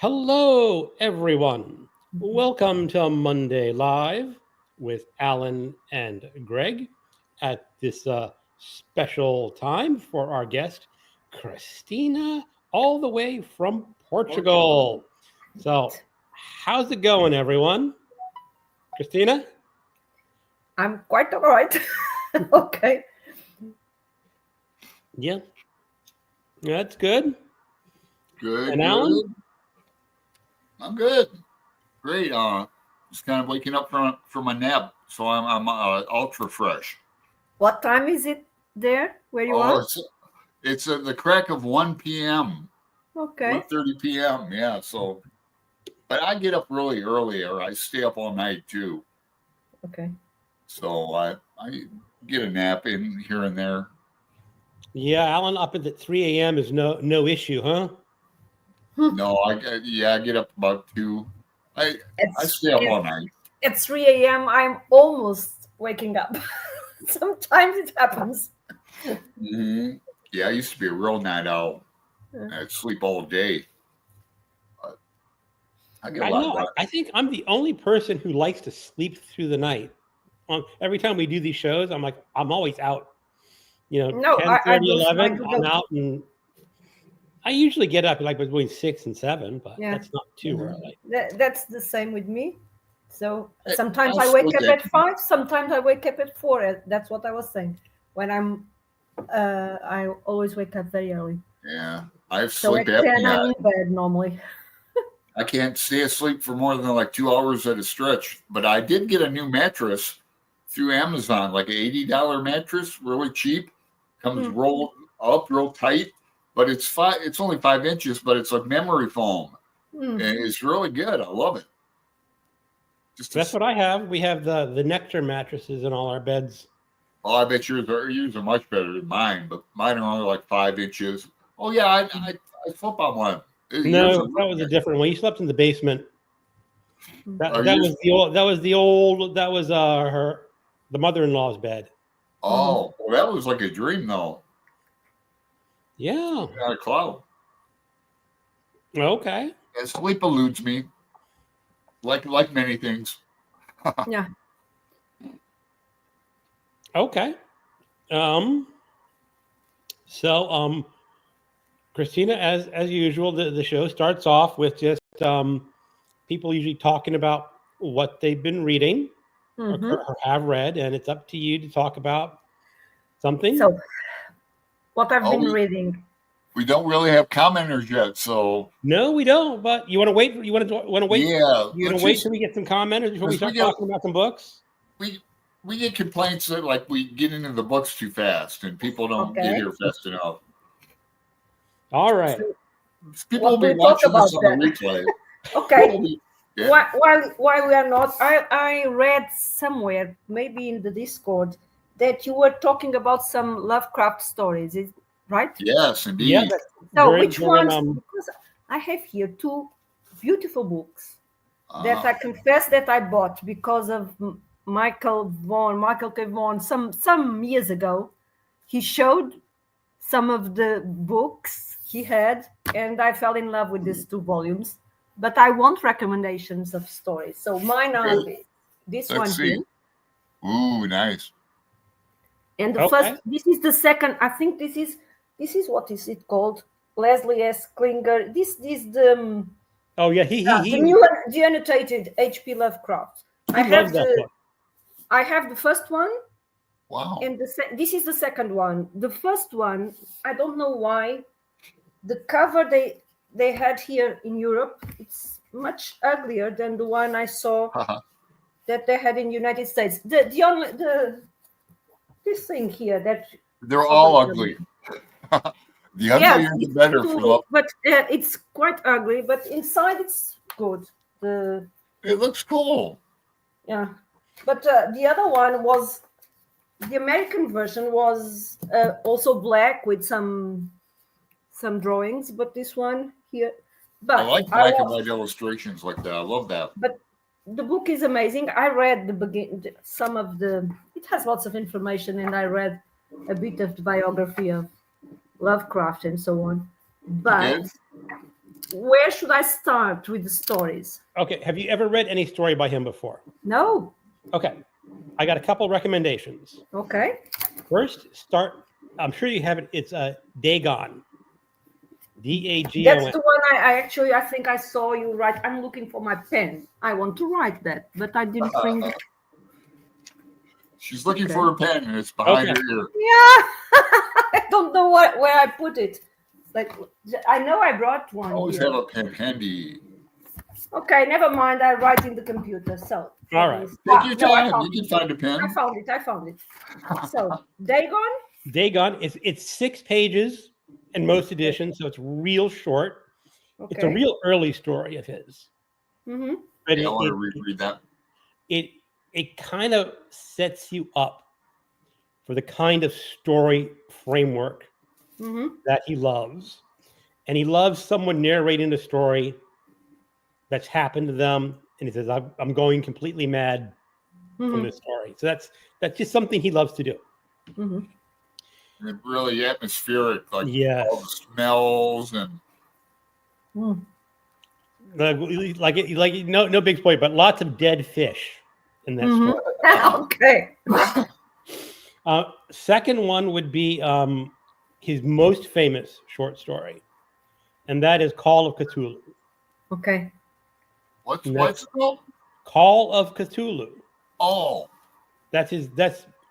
Hello, everyone. Welcome to Monday Live with Alan and Greg at this special time for our guest, Cristina, all the way from Portugal. So, how's it going, everyone? Cristina? I'm quite all right. Okay. Yeah, that's good. Good, And good. Alan? I'm good. Great. Just kind of waking up from a nap, so I'm ultra fresh. What time is it there where you Oh, are? it's at the crack of 1 p.m. Okay. 1:30 p.m. Yeah. So, but I get up really early, or I stay up all night too. Okay. So I get a nap in here and there. Yeah, Alan up at 3 a.m. is no issue, huh? No, I get up about 2. I It's stay up it's, all night. it's 3 a.m. I'm almost waking up. Sometimes it happens. Hmm. Yeah, I used to be a real night owl. Uh, I'd sleep all day. But I get a I lot know. done. I think I'm the only person who likes to sleep through the night. Every time we do these shows, I'm always out. No, 10, I 30, don't. I 11. do I'm not. out, and I usually get up like between 6 and 7, but Yeah. that's not too Mhm. early. That's the same with me. So I sometimes I I wake split up that. at 5. Sometimes I wake up at 4. That's what I was saying. When I always wake up very early. Yeah, I have So sleep at 10, apnea. I'm in bed normally. I can't stay asleep for more than like 2 hours at a stretch. But I did get a new mattress through Amazon, like an $80 mattress, really cheap. Comes Hmm. rolled up real tight, but it's 5. It's only 5 inches, but it's like memory foam, Hmm. and it's really good. I love it. Just That's what I have. We have the Nectar mattresses in all our beds. oh, I bet yours are much better than mine, but mine are only like 5 inches. Oh yeah, I flip on one. Yours No, are that really was a nice. different one. You slept in the basement. That Are that yours? was the old. That was the old. That was the mother-in-law's bed. Mhm. Oh, well, that was like a dream though. Yeah. Not a cloud. Okay. And sleep eludes me, like many things. Yeah. Okay. Um. So Christina, as usual, the show starts off with just people usually talking about what they've been reading Hmm. or have read, and it's up to you to talk about something. So, what I've Oh, been we reading. we don't really have commenters yet, so No, we don't. But you want to wait? You want to wait? yeah. You want Let's to wait just till we get some commenters before we because start talking about some books? we we get complaints that like we get into the books too fast and people don't get Okay. here fast enough. All right. So, People will what do be we talk watching about this on the then? replay. People Okay. will be yeah. While we are not, I read somewhere, maybe in the Discord, that you were talking about some Lovecraft stories. Is right? Yes, Yeah. indeed. So, During which during ones? Because I have here two beautiful books that Uh, I confess that I bought because of Michael K. Vaughan, some years ago. He showed some of the books he had, and I fell in love with these 2 volumes. But I want recommendations of stories. So mine are okay, this let's one see. here, Ooh, nice. and the first. okay. This is the second. I think this is what is it called? Leslie S. Klinger. This is Oh yeah, the he new the annotated H.P. Lovecraft. I he loves have that the book. I have the first one, Wow. and this is the second one. The first one, I don't know why. The cover they had here in Europe, it's much uglier than the one I saw that they had in the United States. The only this thing here that They're of all the ugly. The yeah, uglier the it's better for too, love. but it's quite ugly. But inside it's good. The It looks cool. Yeah, but the other one was the American version was also black with some drawings, but this one here, I but like I black and was white illustrations like that. I love that. but the book is amazing. I read some of the. It has lots of information, and I read a bit of the biography of Lovecraft and so on. You But did? where should I start with the stories? Okay. Have you ever read any story by him before? No. Okay. I got a couple recommendations. Okay. First, start. I'm sure you have it. It's Dagon. Dagon. That's the one I think I saw you write. I'm looking for my pen. I want to write that, but I didn't bring it. She's looking Okay. for a pen, and it's behind Okay. her ear. Yeah. I don't know where I put it. Like, I know I brought one. Always here. have a pen handy. Okay, never mind. I write in the computer. So. All right. Take your No, I time. found You can find a pen. I found it. So, Dagon? Dagon. It's 6 pages in most editions, so it's real short. Okay. It's a real early story of his. Mm-hmm. But Yeah, I want to reread that. it kind of sets you up for the kind of story framework Mm-hmm. that he loves. And he loves someone narrating a story that's happened to them. And he says, I'm going completely mad from Mm-hmm. this story. So that's just something he loves to do. Mm-hmm. And really atmospheric, like Yes. all the smells and Mm. Like no big spoiler, but lots of dead fish in that Mhm. story. Okay. Second one would be his most famous short story, and that is Call of Cthulhu. Okay. what's And it called? Call of Cthulhu. Oh, That's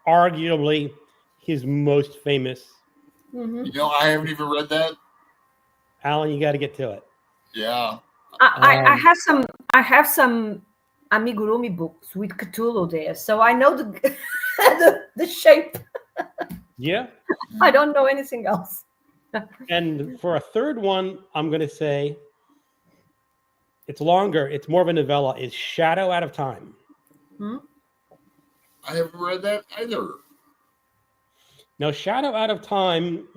arguably his most famous. Mm-hmm. you know, I haven't even read that. Alan, you got to get to it. Yeah, I have some amigurumi books with Cthulhu there, so I know the the shape. Yeah. I don't know anything else. And for a third one, I'm going to say it's longer. It's more of a novella. It's Shadow Out of Time. Hmm? I haven't read that either. Now, Shadow Out of Time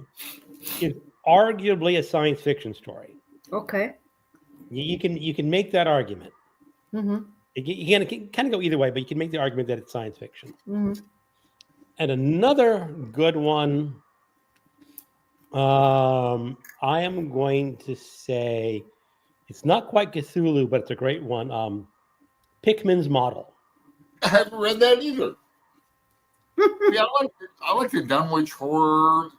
is arguably a science fiction story. Okay. You can make that argument. Mm-hmm. You can kind of go either way, but you can make the argument that it's science fiction. Mm-hmm. And another good one, I am going to say, it's not quite Cthulhu, but it's a great one. Pickman's Model. I haven't read that either. Yeah, I like the Dunwich horror.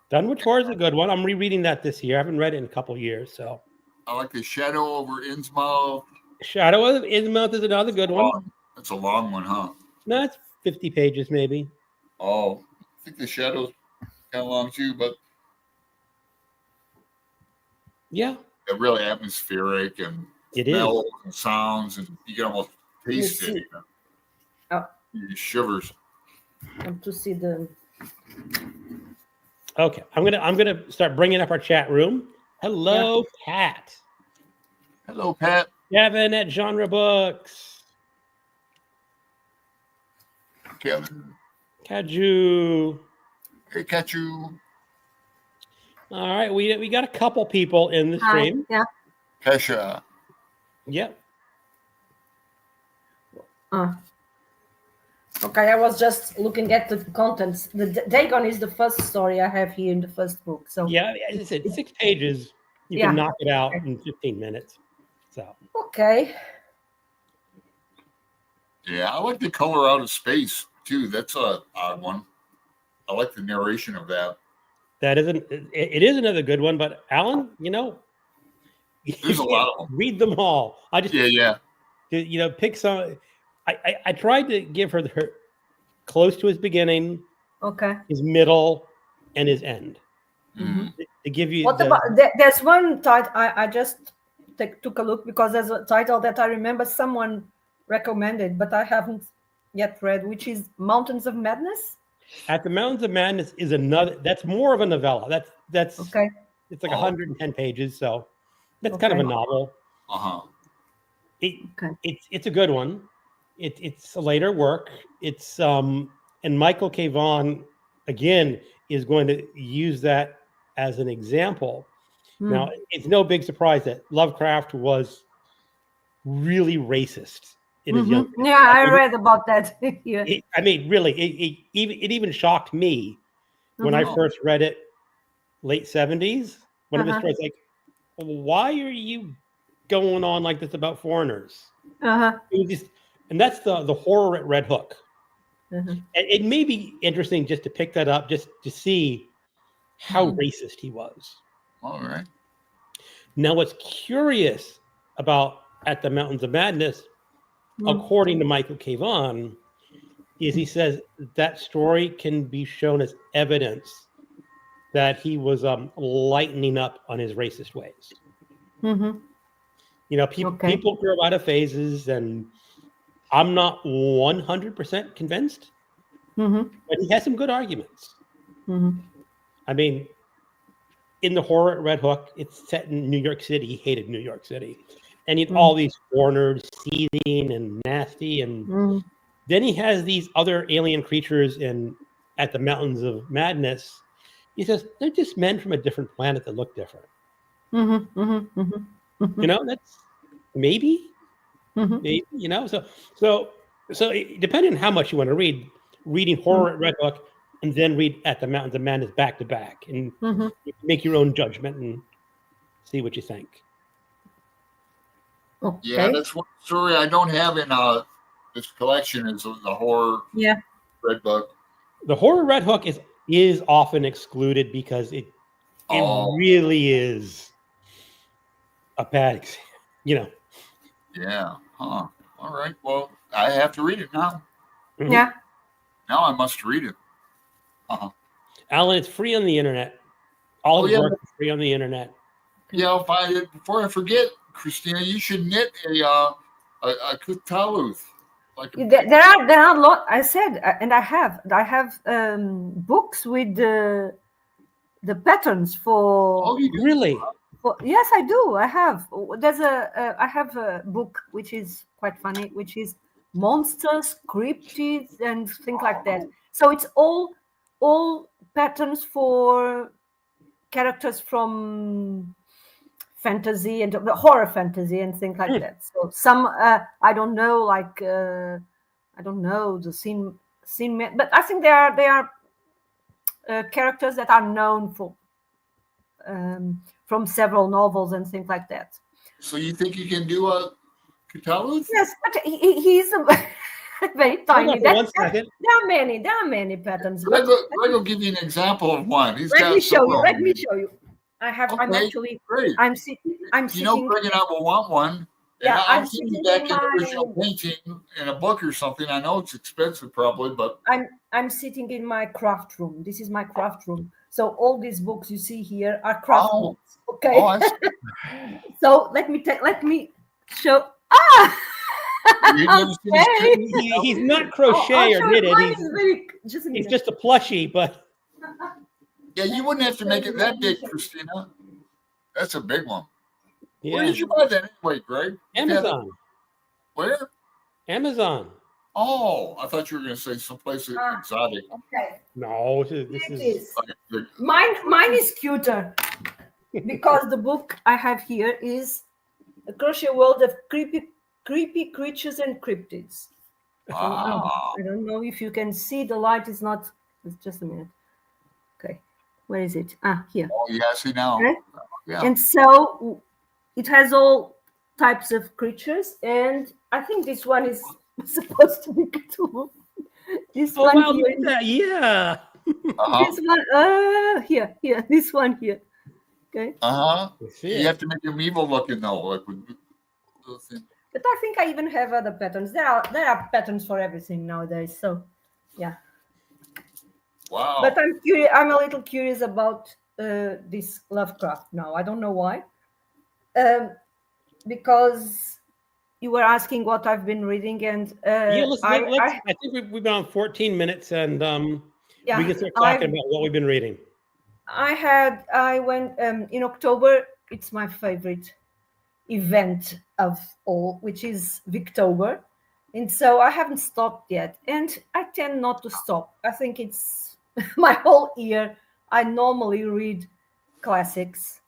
Dunwich Horror is a good one. I'm rereading that this year. I haven't read it in a couple years, so. I like the Shadow over Innsmouth. Shadow of Innsmouth is another good one. That's a long one, huh? No, it's 50 pages maybe. Oh, I think the Shadow's kind of long too, but Yeah, they're really atmospheric and it is. smells and sounds, and you can almost taste Let's it. see. You know? Oh. You shivers. And to see the. Okay, I'm gonna start bringing up our chat room. Hello, Pat. Hello, Pat. Kevin at Genre Books. Kevin. Kaju. Hey, Kachu. All right, we got a couple people in the stream. Yeah. Kesha. Yep. Okay, I was just looking at the contents. The Dagon is the first story I have here in the first book. So Yeah, as I said, 6 pages. You Yeah. can knock it out in 15 minutes. So okay. Yeah, I like the color out of space too. That's a odd one. I like the narration of that. that isn't. It is another good one. But Alan, There's a lot of them. read them all. I just Yeah. pick some. I tried to give her close to his beginning, Okay. his middle, and his end Mm. to give you. What about there's one title I just took a look because there's a title that I remember someone recommended, but I haven't yet read, which is Mountains of Madness. At the Mountains of Madness is another. That's more of a novella. That's Okay. It's like Oh. 110 pages, so that's kind of a Okay. novel. Uh-huh. It's a good one. It's a later work. It's and Michael K. Vaughan again is going to use that as an example. Hmm. Now, it's no big surprise that Lovecraft was really racist in his young. Mhm. Yeah, I read about that. Yeah. Really, it even shocked me when I Mhm. first read it, late 70s. When it was Uh-huh. first like, why are you going on like this about foreigners? Uh-huh. And that's the horror at Red Hook. Uh-huh. It may be interesting just to pick that up, just to see how racist he was. All right. Now, what's curious about At the Mountains of Madness, according to Michael K. Vaughan, is he says that story can be shown as evidence that he was lightening up on his racist ways. Mm-hmm. You know, people grow out of phases, and I'm not 100% convinced, but he has some good arguments. I mean, in the horror at Red Hook, it's set in New York City. He hated New York City. And he had all these foreigners seething and nasty. And then he has these other alien creatures at the Mountains of Madness. He says, they're just men from a different planet that look different. You know, that's maybe, you know. So depending on how much you want to read, reading horror at Red Hook and then read At the Mountains of Madness back to back, and you can make your own judgment and see what you think. Okay. Yeah, that's one story I don't have in this collection is the horror Red Book. The horror Red Hook is often excluded because it really is a bad example, you know. Yeah. Huh. All right. Well, I have to read it now. Yeah. Now I must read it. Alan, it's free on the internet. All his work is free on the internet. Yeah. Before I forget, Cristina, you should knit a kutaluth. There are a lot. I said, and I have books with the patterns for. Oh, you do? Really? Yes, I do. I have. I have a book which is quite funny, which is monsters, cryptids, and things like that. So it's all patterns for characters from fantasy and horror fantasy and things like that. So some I don't know, like I don't know the scene, but I think they are characters that are known for from several novels and things like that. So you think you can do a kutaluth? Yes, but he's very tiny. Hold on for 1 second. There are many patterns. Greg will give you an example of one. Let me show you. I have. Okay, I'm actually. great. I'm sitting. You know, Greg and I will want one. Yeah, I'm sitting back in the original painting in a book or something. I know it's expensive, probably, but I'm sitting in my craft room. This is my craft room. So all these books you see here are craft books. Okay. Oh, So let me show. He's not crochet or knitted. He's just a plushie, but. Yeah, you wouldn't have to make it that big, Cristina. That's a big one. Yeah. Where did you buy that anyway, Greg? Amazon. Where? Amazon. Oh, I thought you were going to say someplace exotic. Okay. No, this is. Mine is cuter because the book I have here is A Crochet World of Creepy Creatures and Cryptids. Wow. I don't know if you can see. The light is not. Just a minute. Okay. Where is it? Here. Oh, yeah, I see now. Okay. Yeah. And so it has all types of creatures, and I think this one is supposed to be Cthulhu. This one wow, here. look at that. Yeah. This one, here, this one here. Okay. You have to make them evil looking though, like with those things. But I think I even have other patterns. There are patterns for everything nowadays. So, yeah. Wow. But I'm curious. I'm a little curious about this Lovecraft now. I don't know why. Because you were asking what I've been reading, and I think we've been on 14 minutes, and we can start talking about what we've been reading. I went in October. It's my favorite event of all, which is Victober, and so I haven't stopped yet, and I tend not to stop. I think it's my whole year. I normally read classics,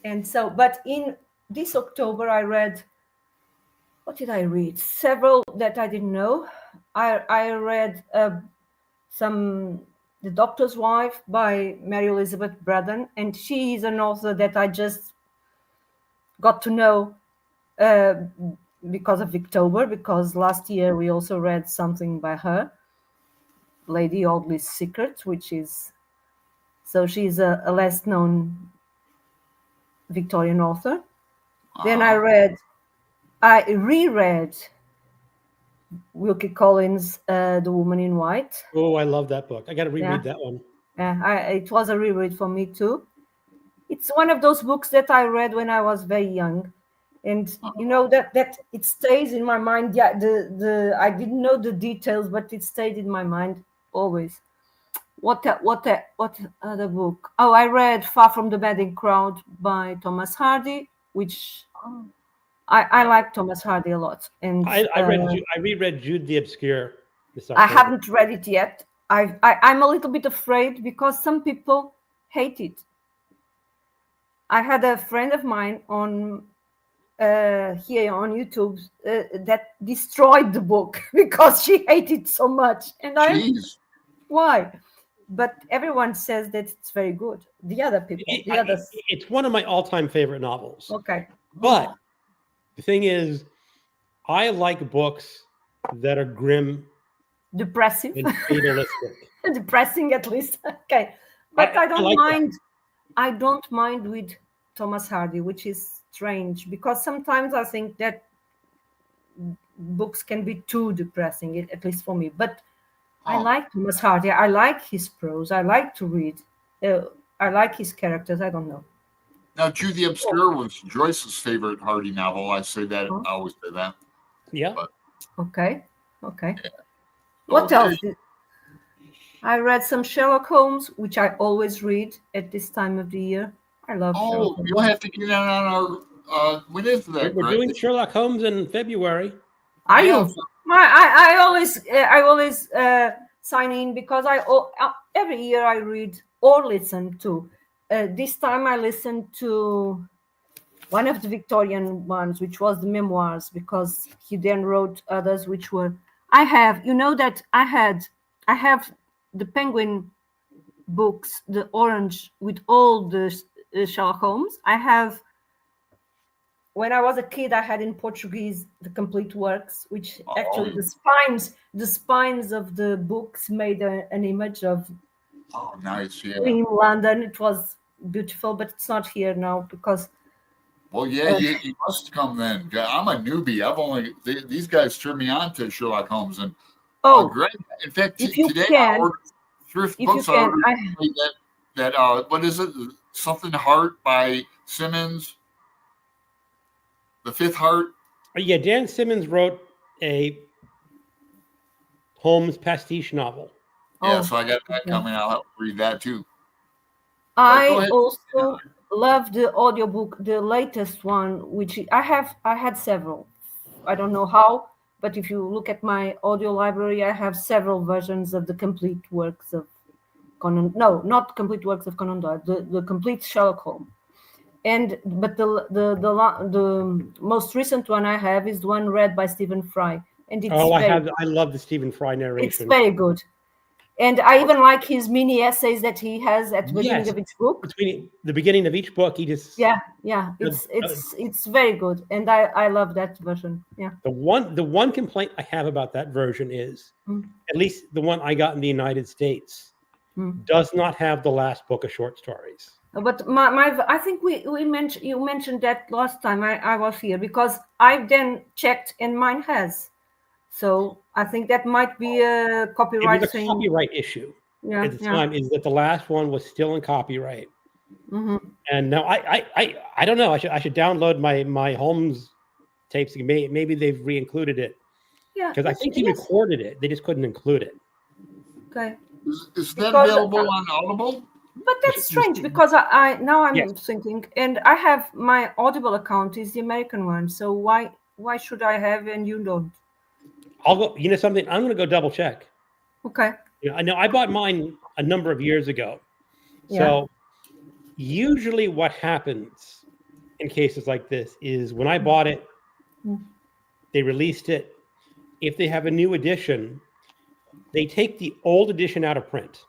and so, but in this October I read, what did I read? Several that I didn't know. I read The Doctor's Wife by Mary Elizabeth Braddon, and she is an author that I just got to know because of Victober, because last year we also read something by her, Lady Audley's Secret, which is, so she's a less known Victorian author. Then I reread Wilkie Collins' The Woman in White. Oh, I love that book. I got to reread that one. Yeah, it was a reread for me too. It's one of those books that I read when I was very young, and you know that it stays in my mind. Yeah, the I didn't know the details, but it stayed in my mind always. What other book? Oh, I read Far from the Madding Crowd by Thomas Hardy, which I like Thomas Hardy a lot. And I reread Jude the Obscure this I October. haven't read it yet. I'm a little bit afraid because some people hate it. I had a friend of mine on here on YouTube that destroyed the book because she hated it so much. And why? But everyone says that it's very good. The other people, it's one of my all-time favorite novels. Okay. But the thing is, I like books that are grim, depressive, and fatalistic. Depressing at least. Okay. But I don't mind. I don't mind with Thomas Hardy, which is strange because sometimes I think that books can be too depressing, at least for me. But I like Thomas Hardy. I like his prose. I like to read. I like his characters. I don't know. Now, Jude the Obscure was Joyce's favorite Hardy novel. I say that. I always say that. Yeah. But, okay. Yeah. What else? I read some Sherlock Holmes, which I always read at this time of the year. I love Sherlock Holmes. You'll have to get on our. When is that? We're doing Sherlock Holmes in February. Are you? I always sign in because every year I read or listen to. This time I listened to one of the Victorian ones, which was the memoirs, because he then wrote others, which were. I have the Penguin books, the orange with all the Sherlock Holmes. I have. When I was a kid, I had in Portuguese the complete works, which actually the spines of the books made an image of. Oh, nice! Yeah. In London, it was beautiful, but it's not here now because. Well, yeah, you must come then. I'm a newbie. These guys turned me on to Sherlock Holmes, and Greg. In fact, today I ordered thrift books. I ordered that what is it? Something Heart by Simmons. The Fifth Heart. Yeah, Dan Simmons wrote a Holmes pastiche novel. Yeah, so I got that coming. I'll help read that too. I also love the audiobook, the latest one, which I had several. I don't know how, but if you look at my audio library, I have several versions of the complete works of Conan. No, not complete works of Conan Doyle. The complete Sherlock Holmes. But the most recent one I have is the one read by Stephen Fry, and it's I love the Stephen Fry narration. It's very good, and I even like his mini essays that he has at the beginning of each book. Between the beginning of each book, he just it's very good, and I love that version. Yeah. The one complaint I have about that version is, at least the one I got in the United States, does not have the last book of short stories. But I think you mentioned that last time I was here, because I then checked and mine has. So I think that might be a copyright thing. Copyright issue at the time is that the last one was still in copyright. And now I don't know. I should download my Holmes tapes. Maybe they've re-included it. Yeah. Because I think he recorded it. They just couldn't include it. Okay. Is that available on Audible? But that's strange because I'm thinking, and I have my Audible account is the American one. So why should I have and you don't? I'll go. You know something? I'm going to go double check. Okay. I know I bought mine a number of years ago. So usually what happens in cases like this is when I bought it, they released it. If they have a new edition, they take the old edition out of print.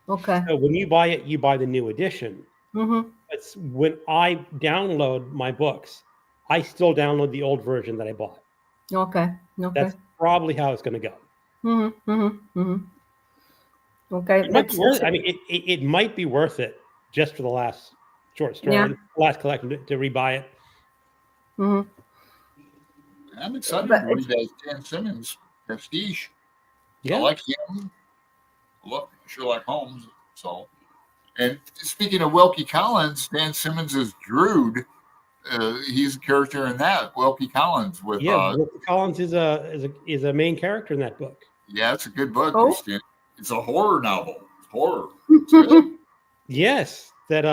Okay. So when you buy it, you buy the new edition. But when I download my books, I still download the old version that I bought. Okay. That's probably how it's going to go. Okay. It might be worth it just for the last short story, last collection to rebuy it. I'm excited to read that Dan Simmons Prestige. Yeah. I like him. I love Sherlock Holmes. So, and speaking of Wilkie Collins, Dan Simmons is Drood. He's a character in that. Wilkie Collins with Wilkie Collins is a main character in that book. Yeah, it's a good book, Christina. It's a horror novel. It's horror. It's good. Yes, that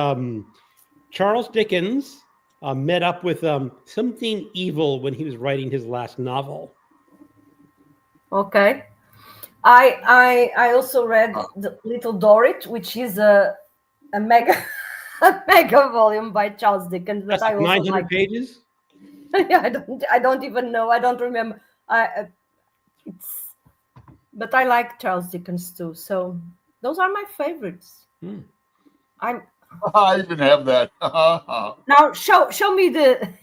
Charles Dickens met up with something evil when he was writing his last novel. Okay. I also read the Little Dorrit, which is a mega volume by Charles Dickens. But I also 900 pages. Yeah, I don't even know. I don't remember. But I like Charles Dickens too. So those are my favorites. I even have that. Now show me the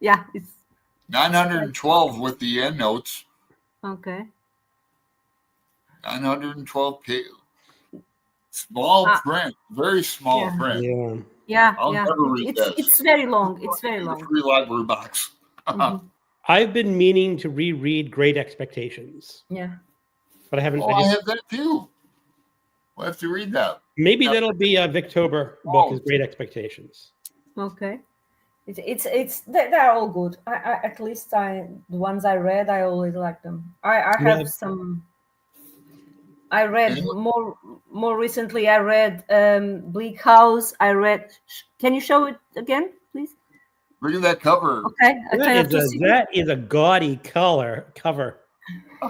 it's 912 with the end notes. Okay. 912 pages. Small print, very small print. I'll never read this. It's very long. It's very long. Free library box. I've been meaning to reread Great Expectations. Yeah. But I haven't. I have that too. We'll have to read that. Maybe that'll be a Victober book. Is Great Expectations. Okay. It's they're all good. I at least the ones I read, I always like them. I have some. I read more recently. I read Bleak House. I read. Can you show it again, please? Look at that cover. Okay, that is a gaudy cover.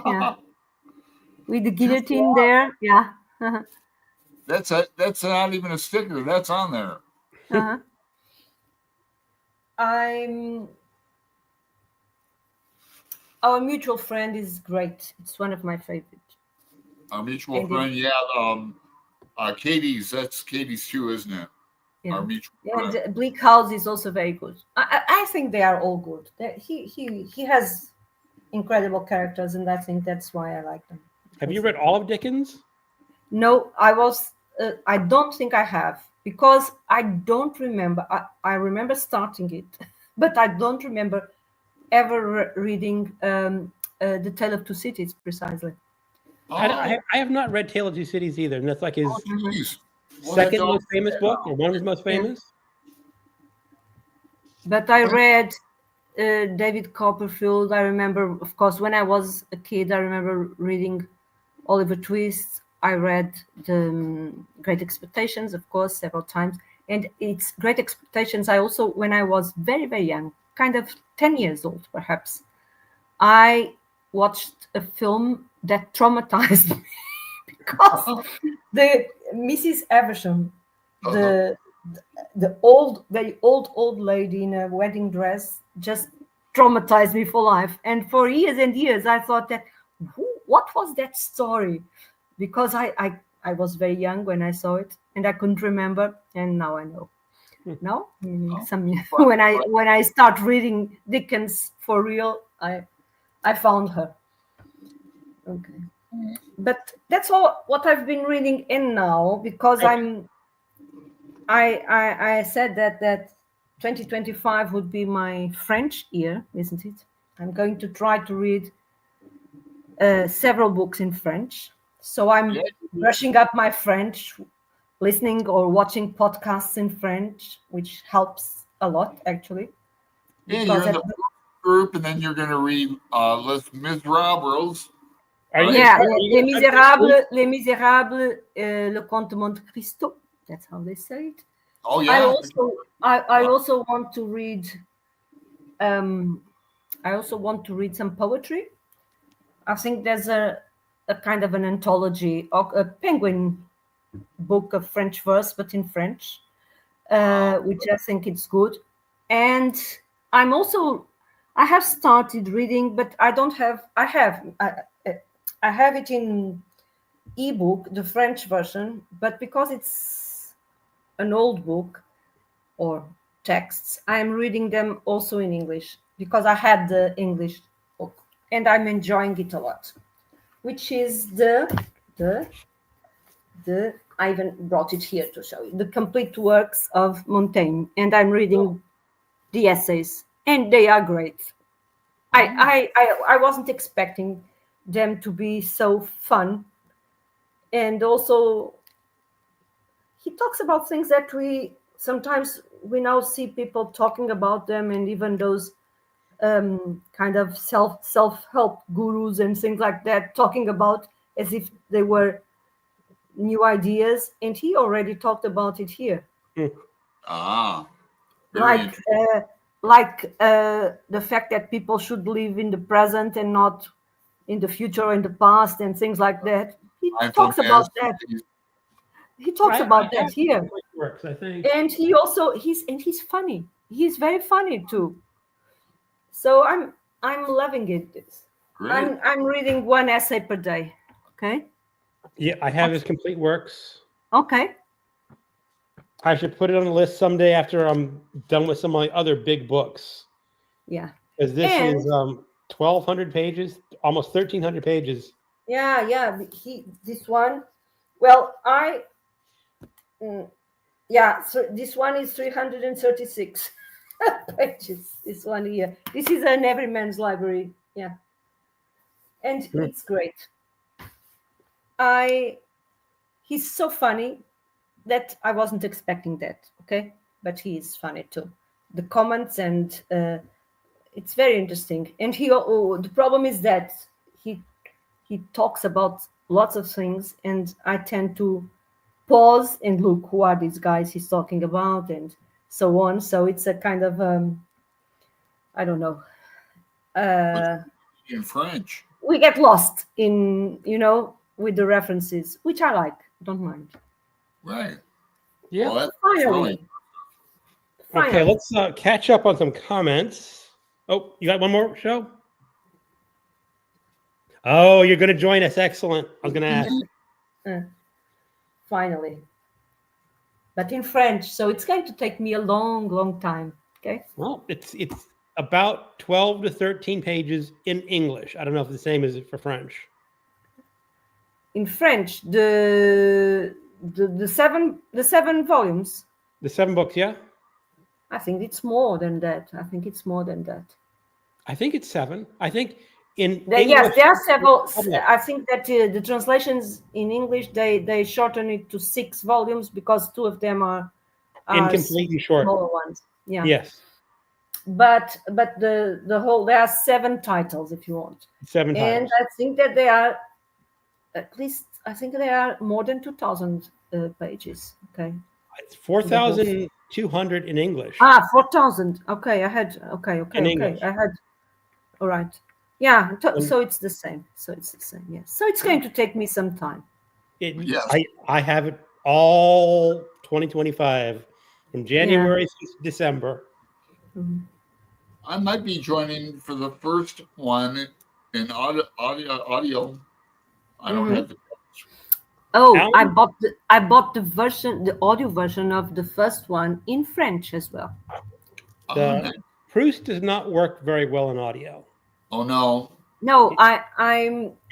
Yeah, with the guillotine there. Yeah. That's not even a sticker. That's on there. Our mutual friend is great. It's one of my favorites. Our mutual friend, Katie's. That's Katie's too, isn't it? Yeah. Our mutual friend. And Bleak House is also very good. I think they are all good. He has incredible characters, and I think that's why I like them. Have you read all of Dickens? No, I don't think I have, because I don't remember. I remember starting it, but I don't remember ever reading The Tale of Two Cities precisely. I have not read Tale of Two Cities either, and that's like his second most famous book, or one of his most famous. But I read David Copperfield. I remember, of course, when I was a kid, I remember reading Oliver Twist. I read the Great Expectations, of course, several times. And it's Great Expectations. I also, when I was very, very young, kind of 10 years old, perhaps, I watched a film that traumatized me because the Mrs. Eversham, the very old lady in a wedding dress, just traumatized me for life. And for years and years, I thought that, what was that story? Because I was very young when I saw it, and I couldn't remember, and now I know. No, when I start reading Dickens for real, I found her. Okay, but that's all what I've been reading in now, because I said that 2025 would be my French year, isn't it? I'm going to try to read several books in French. So I'm brushing up my French, listening or watching podcasts in French, which helps a lot, actually. Yeah, you're in the group, and then you're going to read Les Miserables. Les Misérables, Le Comte de Monte Cristo. That's how they say it. Oh yeah. I also want to read. I also want to read some poetry. I think there's a kind of an anthology, a Penguin book of French verse, but in French, which I think it's good. And I have started reading, but I have it in ebook, the French version, but because it's an old book, or texts. I'm reading them also in English because I had the English book and I'm enjoying it a lot, which is the I even brought it here to show you, the complete works of Montaigne, and I'm reading the essays, and they are great. I wasn't expecting them to be so fun, and also he talks about things that we now see people talking about them, and even those kind of self-help gurus and things like that talking about as if they were new ideas, and he already talked about it here. Like the fact that people should live in the present and not in the future or in the past and things like that. He talks about that. He talks about that here. Works, I think. And he's funny. He's very funny too. So I'm loving it. Great. I'm reading one essay per day. Okay. Yeah, I have his complete works. Okay. I should put it on the list someday after I'm done with some of my other big books. Yeah. Because this is 1,200 pages, almost 1,300 pages. Yeah. This one. Well, so this one is 336 pages. This one here. This is an Everyman's Library. Yeah. And it's great. He's so funny that I wasn't expecting that. Okay. But he is funny too. The comments and it's very interesting. And the problem is that he talks about lots of things, and I tend to pause and look, who are these guys he's talking about, and so on. So it's a kind of I don't know. In French, we get lost in with the references, which I like. Don't mind. Right. Yeah. Well, Finally. Okay, let's catch up on some comments. Oh, you got one more show? Oh, you're going to join us. Excellent. I was going to ask. Finally. But in French, so it's going to take me a long, long time. Okay. Well, it's about 12 to 13 pages in English. I don't know if the same is for French. In French, the 7 volumes. The 7 books, yeah. I think it's more than that. I think it's 7. I think in English, yes, there are several. I think that the translations in English they shorten it to 6 volumes because 2 of them are completely short, smaller ones. Yeah. Yes. But the whole, there are 7 titles if you want. 7 titles. And I think that they are at least. I think they are more than 2,000 pages. Okay. It's 4,200 in English. 4,000. Okay, I had. Okay. English. I had. All right. Yeah. So it's the same. Yes. So it's going to take me some time. Yes. I have it all 2025 from January to December. Mm-hmm. I might be joining for the first one in audio. I don't have the. Oh, Alan? I bought the audio version of the first one in French as well. The Proust does not work very well in audio. Oh no. No, I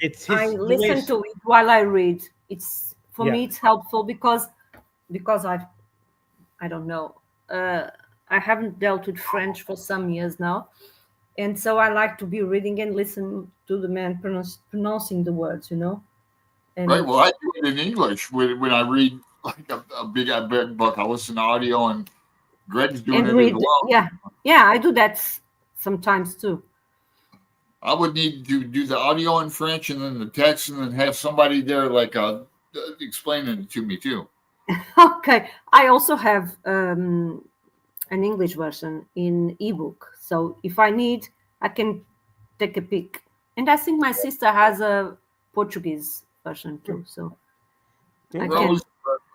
listen to it while I read. It's for me it's helpful because I don't know. I haven't dealt with French for some years now. And so I like to be reading and listen to the man pronouncing the words, And right. Well, I do it in English when I read like a big book. I listen to audio, and Greg's doing it as well. Yeah, I do that sometimes too. I would need to do the audio in French and then the text, and then have somebody there explaining it to me too. Okay, I also have an English version in ebook, so if I need, I can take a peek. And I think my sister has a Portuguese version too, so I can.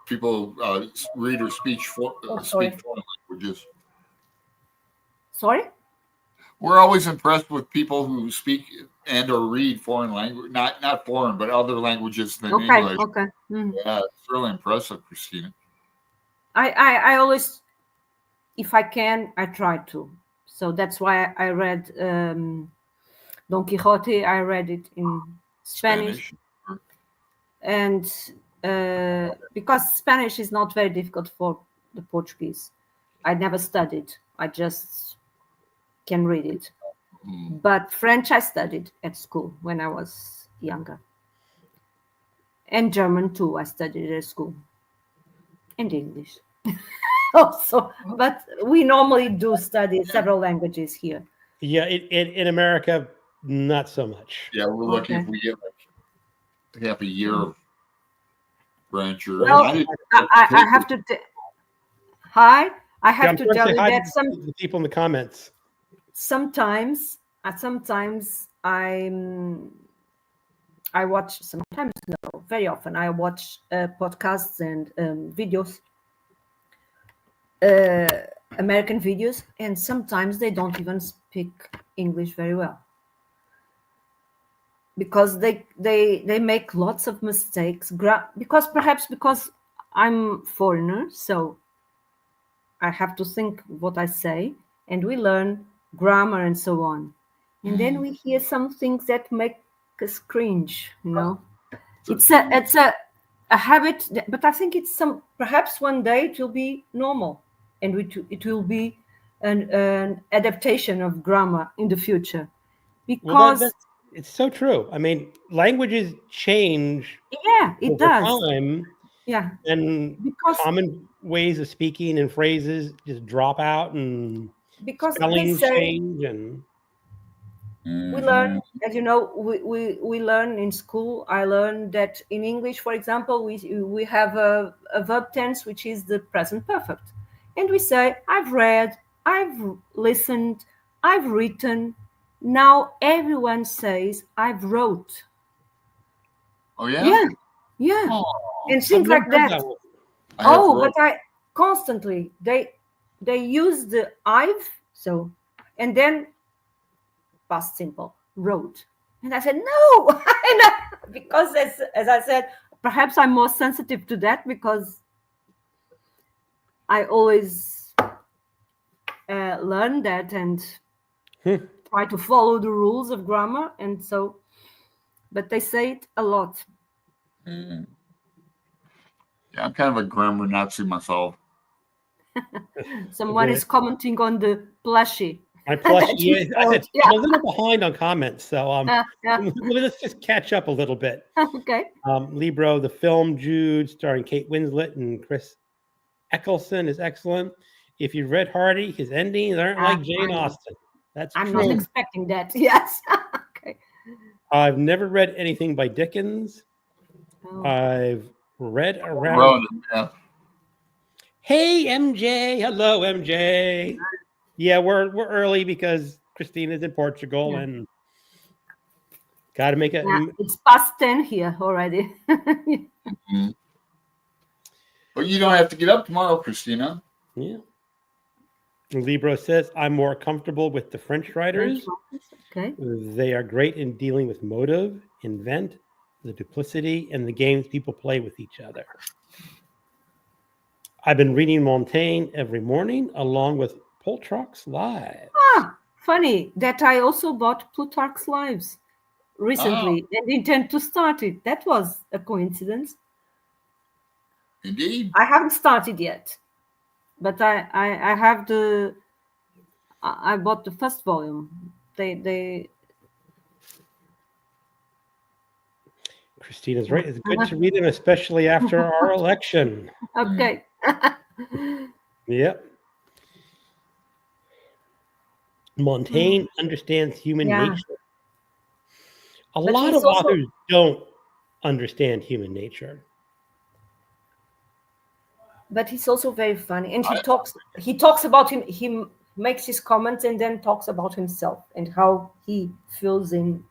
People read or speak foreign languages. Sorry? We're always impressed with people who speak and or read foreign language, not foreign, but other languages than English. Okay. Mm-hmm. Yeah, it's really impressive, Cristina. I always if I can, I try to. So that's why I read Don Quixote. I read it in Spanish. And because Spanish is not very difficult for the Portuguese. I never studied. I just can read it. But French I studied at school when I was younger. And German too, I studied at school. And English also. But we normally do study several languages here. Yeah, in America, not so much. Yeah, we're lucky if we get like half a year French. Well, I have to... Hi, I have to tell you that the people in the comments. Sometimes I watch, sometimes no, very often I watch podcasts and videos, American videos, and sometimes they don't even speak English very well because they make lots of mistakes. Because I'm foreigner, so I have to think what I say, and we learn grammar and so on. And then we hear some things that make us cringe, you know. It's a habit, but I think it's perhaps one day it will be normal, and it will be an adaptation of grammar in the future. Because it's so true. I mean, languages change. Yeah, it does. Time. Yeah, and common ways of speaking and phrases just drop out, and because spelling change, and we learn, as you know, we learn in school. I learned that in English, for example, we have a verb tense which is the present perfect, and we say I've read, I've listened, I've written. Now everyone says I've wrote. Oh yeah. Yeah. Oh, and things like that. But I constantly they use the I've, so, and then past simple, wrote. And I said no, because as I said, perhaps I'm more sensitive to that because I always learn that and try to follow the rules of grammar, and so, but they say it a lot. Yeah, I'm kind of a grammar Nazi myself. Someone is commenting on the plushie. My plushie. I'm a little behind on comments, so let's just catch up a little bit. Okay. Libro, the film Jude, starring Kate Winslet and Chris Eccleston, is excellent. If you read Hardy, his endings aren't like Jane Austen. That's I'm true. not expecting that. Yes. Okay. I've never read anything by Dickens. I've read around. Hey, MJ. Hello, MJ. Yeah, we're early because Christina's in Portugal and got to make it. It's past 10 here already. But you don't have to get up tomorrow, Cristina. Yeah. Libro says, I'm more comfortable with the French writers. Okay. They are great in dealing with motive, invent, the duplicity, and the games people play with each other. I've been reading Montaigne every morning along with Plutarch's Lives. Funny that I also bought Plutarch's Lives recently and intend to start it. That was a coincidence. Indeed. I haven't started yet, but I have I bought the first volume. Christina's right. It's good to read them, especially after our election. Okay. Yep. Montaigne understands human nature. A lot of authors don't understand human nature. But he's also very funny, and he talks about him. He makes his comments and then talks about himself and how he feels in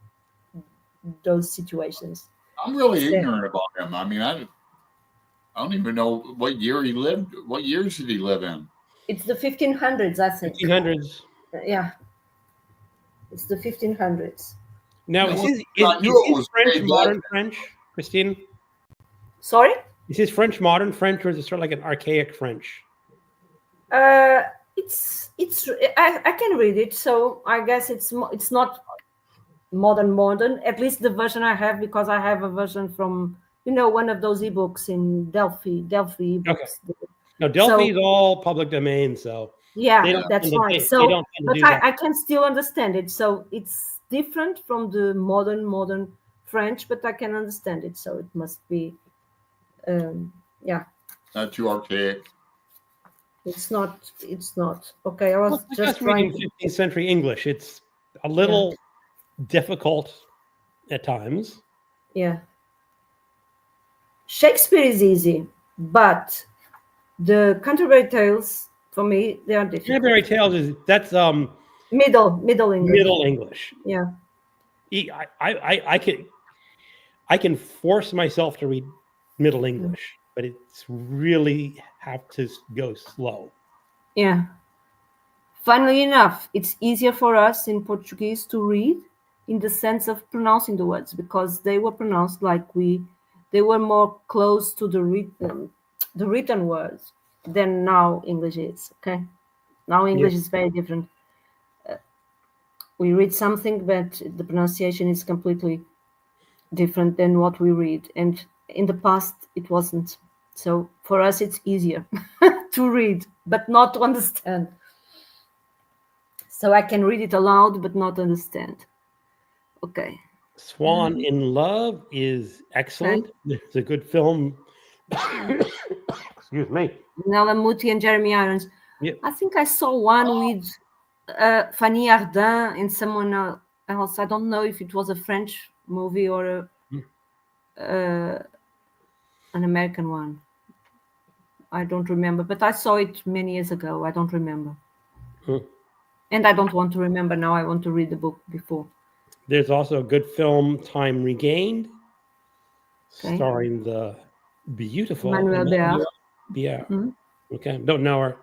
those situations. I'm really ignorant about him. I mean, I don't even know what year he lived. What years did he live in? It's the 1500s, I think. 1500s. Yeah. It's the 1500s. Now, is his French modern French, Christine? Sorry? Is his French modern French, or is it sort of like an archaic French? I can read it, so I guess it's not modern. At least the version I have, because I have a version from one of those ebooks in Delphi ebooks. Okay. No, Delphi is all public domain, so yeah, that's fine. So, but I can still understand it. So it's different from the modern French, but I can understand it. So it must be, yeah. Not too archaic. It's not. Okay, I was just reading 15th century English. It's a little difficult at times. Yeah. Shakespeare is easy, but the Canterbury Tales, for me, they are difficult. Canterbury Tales that's Middle English. Middle English. Yeah. I can force myself to read Middle English, but it's really have to go slow. Yeah. Funnily enough, it's easier for us in Portuguese to read in the sense of pronouncing the words, because they were pronounced like they were more close to the written words than now English is. Okay. Now English is very different. We read something, but the pronunciation is completely different than what we read. And in the past, it wasn't. So for us, it's easier to read, but not to understand. So I can read it aloud, but not understand. Okay. Swan in Love is excellent. Okay. It's a good film. Excuse me. Nella Muti and Jeremy Irons. Yep. I think I saw one with Fanny Ardant and someone else. I don't know if it was a French movie or an American one. I don't remember, but I saw it many years ago. I don't remember. And I don't want to remember now. I want to read the book before. There's also a good film, Time Regained, starring the beautiful Manuel Bear. Yeah. Okay. Don't know her.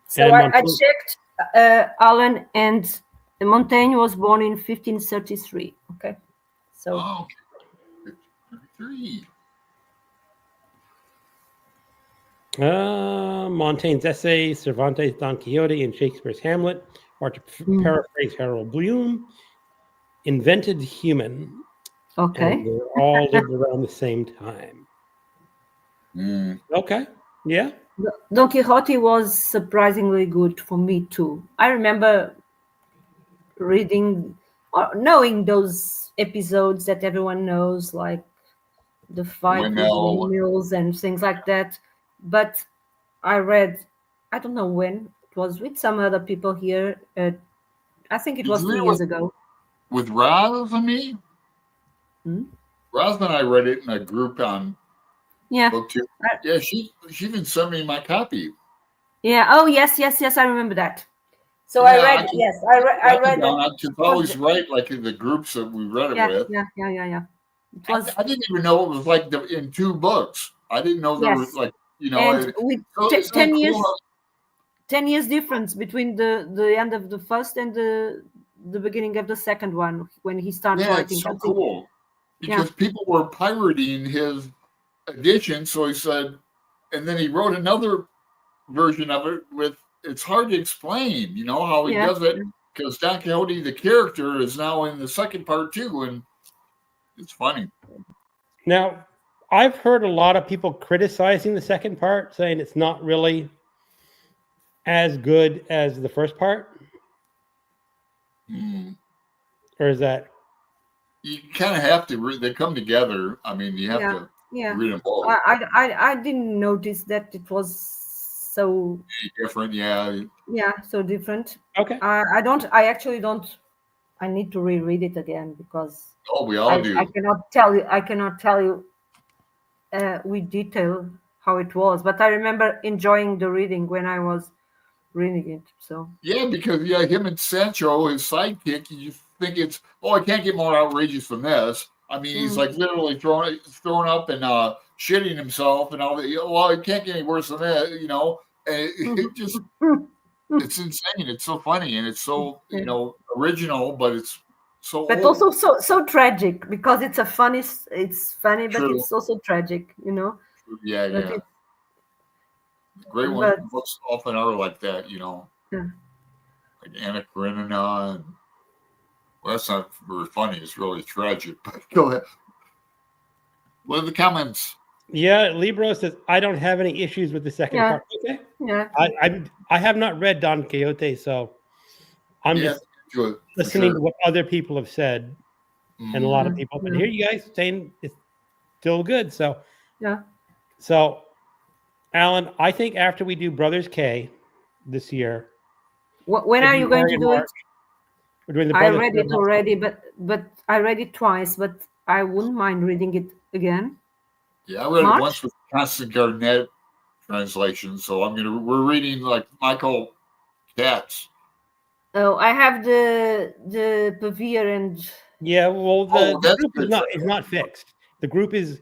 So I checked. Alan and Montaigne was born in 1533. Okay. So. Oh, okay. 1533. Montaigne's essay, Cervantes' Don Quixote, and Shakespeare's Hamlet, or to paraphrase Harold Bloom, invented human. Okay. And they all lived around the same time. Okay. Yeah. Don Quixote was surprisingly good for me too. I remember reading or knowing those episodes that everyone knows, like the fight with windmills and things like that. But I read, I don't know when, it was with some other people here. I think it was 2 years ago. With Roz and me? Roz and I read it in a group on book two. Yeah, she even sent me my copy. Yeah. Oh, yes. I remember that. So I read. I read. I just always write like in the groups that we read it with. Yeah. It was. I didn't even know it was like in 2 books. I didn't know there was like And with 10 years. 10 years difference between the end of the first and the beginning of the second one when he started writing. It's so cool because people were pirating his edition. So he said, and then he wrote another version of it with. It's hard to explain, how he does it because Don Quixote, the character, is now in the second part too, and it's funny. Now, I've heard a lot of people criticizing the second part, saying it's not really as good as the first part. Or is that? You kind of have to. They come together. I mean, you have to read them both. I didn't notice that it was so different. Yeah, so different. Okay. I actually don't. I need to reread it again because we all do. I cannot tell you with detail how it was, but I remember enjoying the reading when I was reading it. So because him and Sancho, his sidekick, you think it's I can't get more outrageous than this. I mean, he's like literally throwing up and shitting himself and all that. Well, it can't get any worse than that, And it just it's insane. It's so funny and it's so original, but it's so. But old. Also so tragic because it's funny, but it's also tragic, Yeah. Great ones, books often are like that, like Anna Karenina. And, well, that's not very funny. It's really tragic. But go ahead. What are the comments? Yeah, Libro says I don't have any issues with the second part. Okay. Yeah. I have not read Don Quixote, so I'm just listening to what other people have said, and a lot of people. But here you guys saying it's still good. So yeah. So, Alan, I think after we do Brothers K this year. When are you going to do it? We're doing the I read it already, but I read it twice, but I wouldn't mind reading it again. Yeah, I read it once with Constant Garnett translation, so we're reading like Michael Katz. Oh, I have the Pavir and well, the group is not fixed. The group is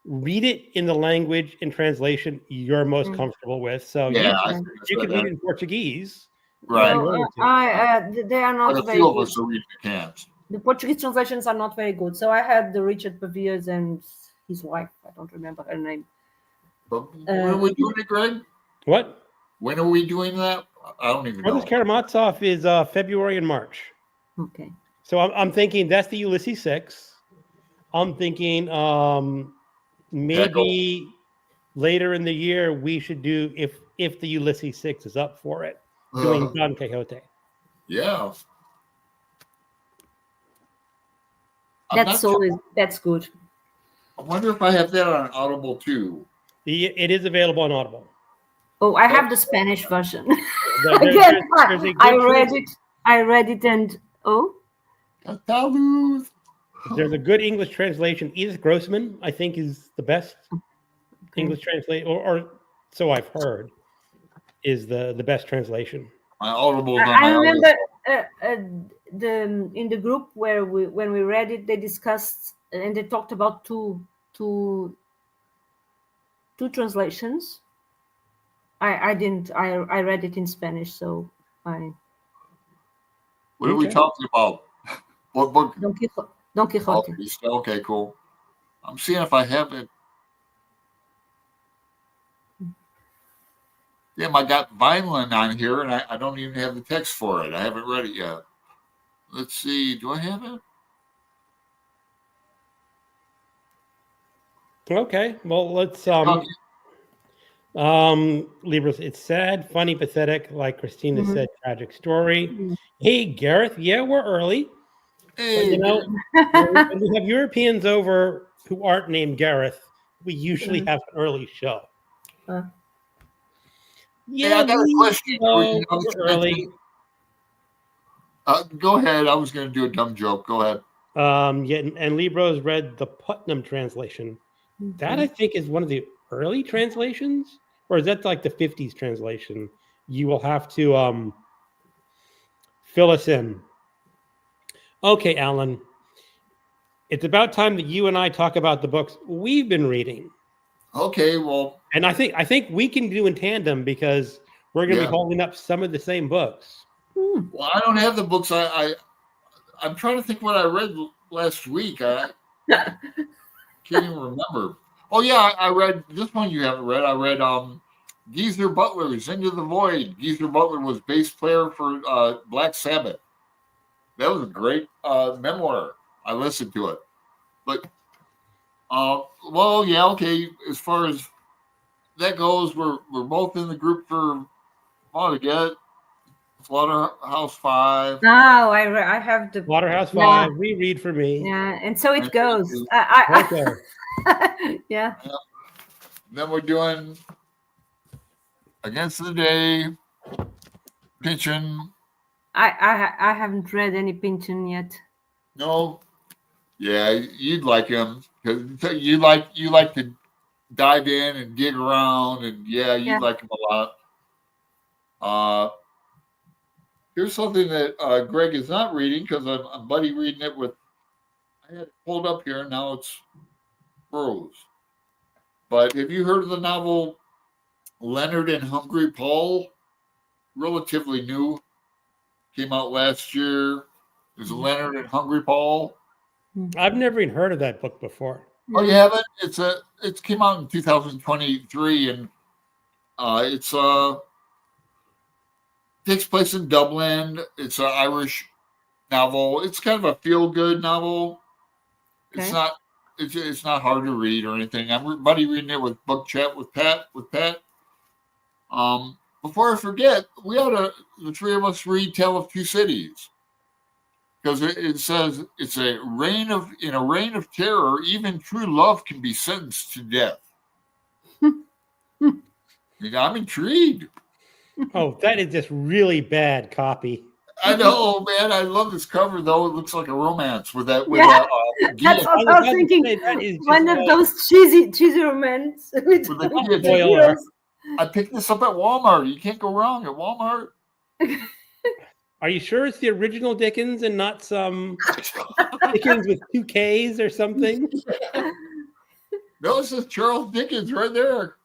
read it in the language in translation you're most comfortable with. So you can read it in Portuguese. Right. They are not very good. Us are reading the Portuguese translations are not very good. So I had the Richard Pavirs and his wife. I don't remember her name. But when are we doing it, Greg? What? When are we doing that? I don't even know. Brothers Karamazov is February and March. Okay. So I'm thinking that's the Ulysses 6. I'm thinking maybe later in the year we should do if the Ulysses 6 is up for it, doing Don Quixote. Yeah. That's good. I wonder if I have that on Audible too. It is available on Audible. Oh, I have the Spanish version. Again, I read it and there's a good English translation. Edith Grossman, I think, is the best English translation, or so I've heard, is the best translation. My Audible. I remember in the group when we read it, they discussed and they talked about two translations. I didn't. I read it in Spanish, so I. What are we talking about? What book? Don Quixote. Okay, cool. I'm seeing if I have it. Damn, I got Vineland on here, and I don't even have the text for it. I haven't read it yet. Let's see. Do I have it? Okay. Well, let's Libras, it's sad, funny, pathetic, like Cristina said, tragic story. Hey, Gareth, yeah, we're early. Hey, but, when we have Europeans over who aren't named Gareth, we usually have an early show. Yeah, I got a question. Early. Go ahead. I was going to do a dumb joke. Go ahead. And Libros read the Putnam translation. That I think is one of the early translations, or is that like the 50s translation? You will have to fill us in. Okay, Alan. It's about time that you and I talk about the books we've been reading. Okay, well, and I think we can do in tandem because we're going to be holding up some of the same books. Well, I don't have the books. I'm trying to think what I read last week. I can't even remember. Oh yeah, I read this one you haven't read. I read Geezer Butler's Into the Void. Geezer Butler was bass player for Black Sabbath. That was a great memoir. I listened to it. But well, yeah, okay. As far as that goes, we're both in the group for to get Slaughterhouse 5. Oh, I have the Slaughterhouse 5. Reread for me. Yeah, and so it goes. Yeah. Then we're doing Against the Day, Pynchon. I haven't read any Pynchon yet. No. Yeah, you'd like him because you like to dive in and dig around, and you'd like him a lot. Here's something that Greg is not reading because I'm buddy reading it with. I had it pulled up here, and now it's froze. But have you heard of the novel Leonard and Hungry Paul? Relatively new. Came out last year. There's Leonard and Hungry Paul. I've never even heard of that book before. Oh, you haven't? It came out in 2023, and It's takes place in Dublin. It's an Irish novel. It's kind of a feel-good novel. It's not. It's not hard to read or anything. I'm buddy reading it with Book Chat with Pat. Before I forget, we ought the three of us read Tale of Two Cities, because it says it's in a reign of terror, even true love can be sentenced to death. I'm intrigued. Oh, that is just really bad copy. I know, man. I love this cover, though. It looks like a romance with that. That's what I was thinking. One of those cheesy romance with the spoiler. I picked this up at Walmart. You can't go wrong at Walmart. Are you sure it's the original Dickens and not some Dickens with 2 Ks or something? No, it says Charles Dickens right there.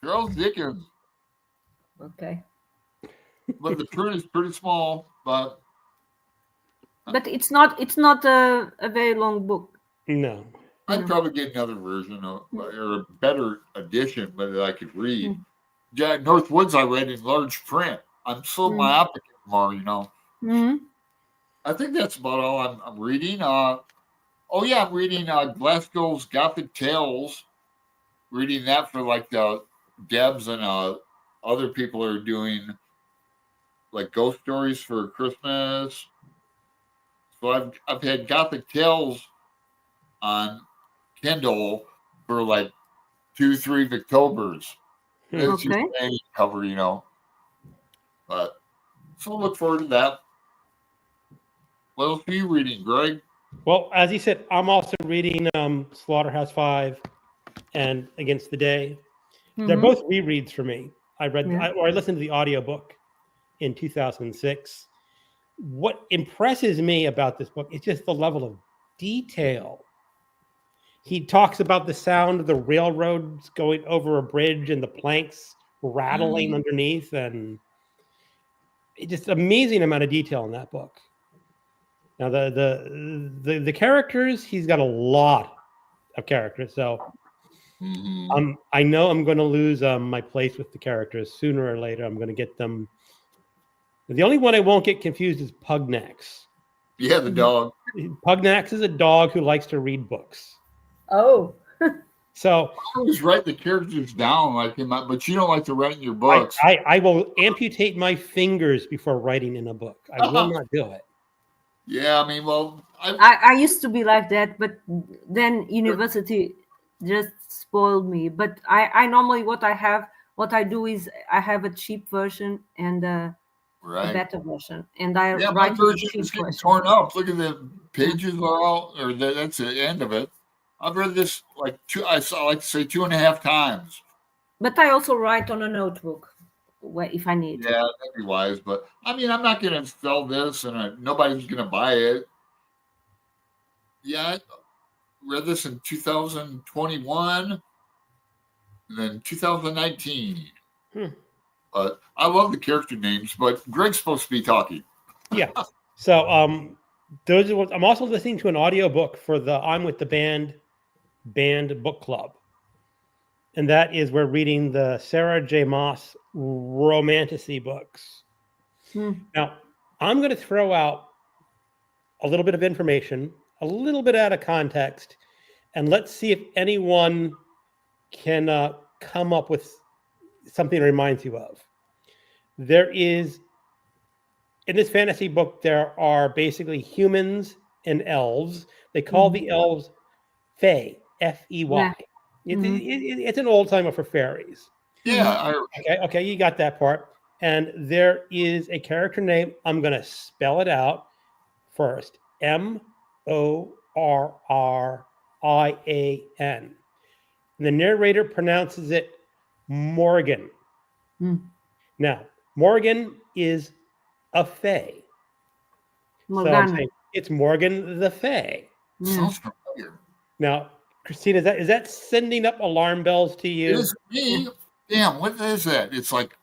Charles Dickens. Okay. But the print is pretty small, but it's not a very long book. No. I'd probably get another version or a better edition, but that I could read. Northwoods I read in large print. I'm so myopic anymore, I think that's about all I'm reading. I'm reading Glasgow's Gothic Tales. Reading that for like the Debs and other people are doing like ghost stories for Christmas. So I've had Gothic Tales on Kindle for like 2-3 Victobers. It's just a cover, But so look forward to that. What else are you reading, Greg? Well, as you said, I'm also reading Slaughterhouse-Five and Against the Day. They're both rereads for me. I listened to the audiobook in 2006. What impresses me about this book is just the level of detail. He talks about the sound of the railroads going over a bridge and the planks rattling underneath, and it's just amazing amount of detail in that book. Now the characters, he's got a lot of characters, so I know I'm going to lose my place with the characters sooner or later. I'm going to get them. The only one I won't get confused is Pugnax. Yeah, the dog. Pugnax is a dog who likes to read books. Oh. So I always write the characters down like him, but you don't like to write in your books. I will amputate my fingers before writing in a book. I will not do it. Yeah, I mean, well, I used to be like that, but then university just spoiled me. But I normally what I do is I have a cheap version and a better version, and I write my version is getting torn up. Look at the pages that's the end of it. I've read this like I like to say 2.5 times. But I also write on a notebook if I need. Yeah, that'd be wise. But I mean, I'm not going to sell this, and nobody's going to buy it. Yeah, I read this in 2021, and then 2019. But I love the character names. But Greg's supposed to be talking. Yeah. So I'm also listening to an audiobook for the I'm with the Band book club, and that is we're reading the Sarah J. Maas romantasy books. Now I'm going to throw out a little bit of information, a little bit out of context, and let's see if anyone can come up with something that reminds you of. There is, in this fantasy book, there are basically humans and elves. They call the elves Fae, F-E-Y. Yeah. It's an old timer for fairies. Yeah. Okay, you got that part. And there is a character name. I'm going to spell it out first. Morrian. The narrator pronounces it Morgan. Now, Morgan is a Fae. So I'm saying it's Morgan the Fae. Sounds familiar. Now, Cristina, is that sending up alarm bells to you? It is me. Damn, what is that? It's like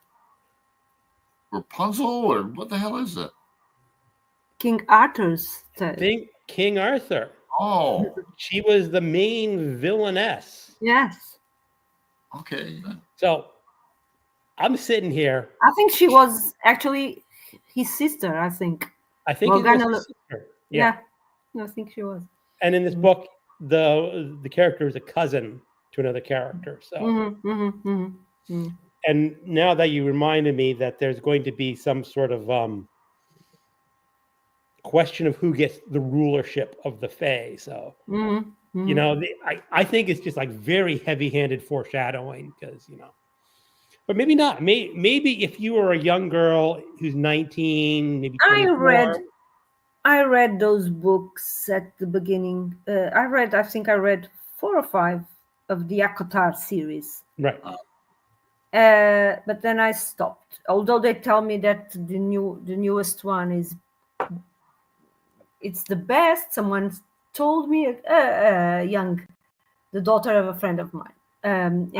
Rapunzel, or what the hell is it? King Arthur's tale. Think King Arthur. Oh. She was the main villainess. Yes. Okay. So I'm sitting here. I think she was actually his sister. I think it was his sister. Yeah, I think she was. And in this book, the character is a cousin to another character. So, and now that you reminded me that there's going to be some sort of question of who gets the rulership of the Fae. So, you know, I think it's just like very heavy-handed foreshadowing because, you know, but maybe not. Maybe if you were a young girl who's 19, maybe 24. I read those books at the beginning. I think I read 4 or 5 of the Akotar series. Right. But then I stopped. Although they tell me that the newest one it's the best. Someone told me, the daughter of a friend of mine. And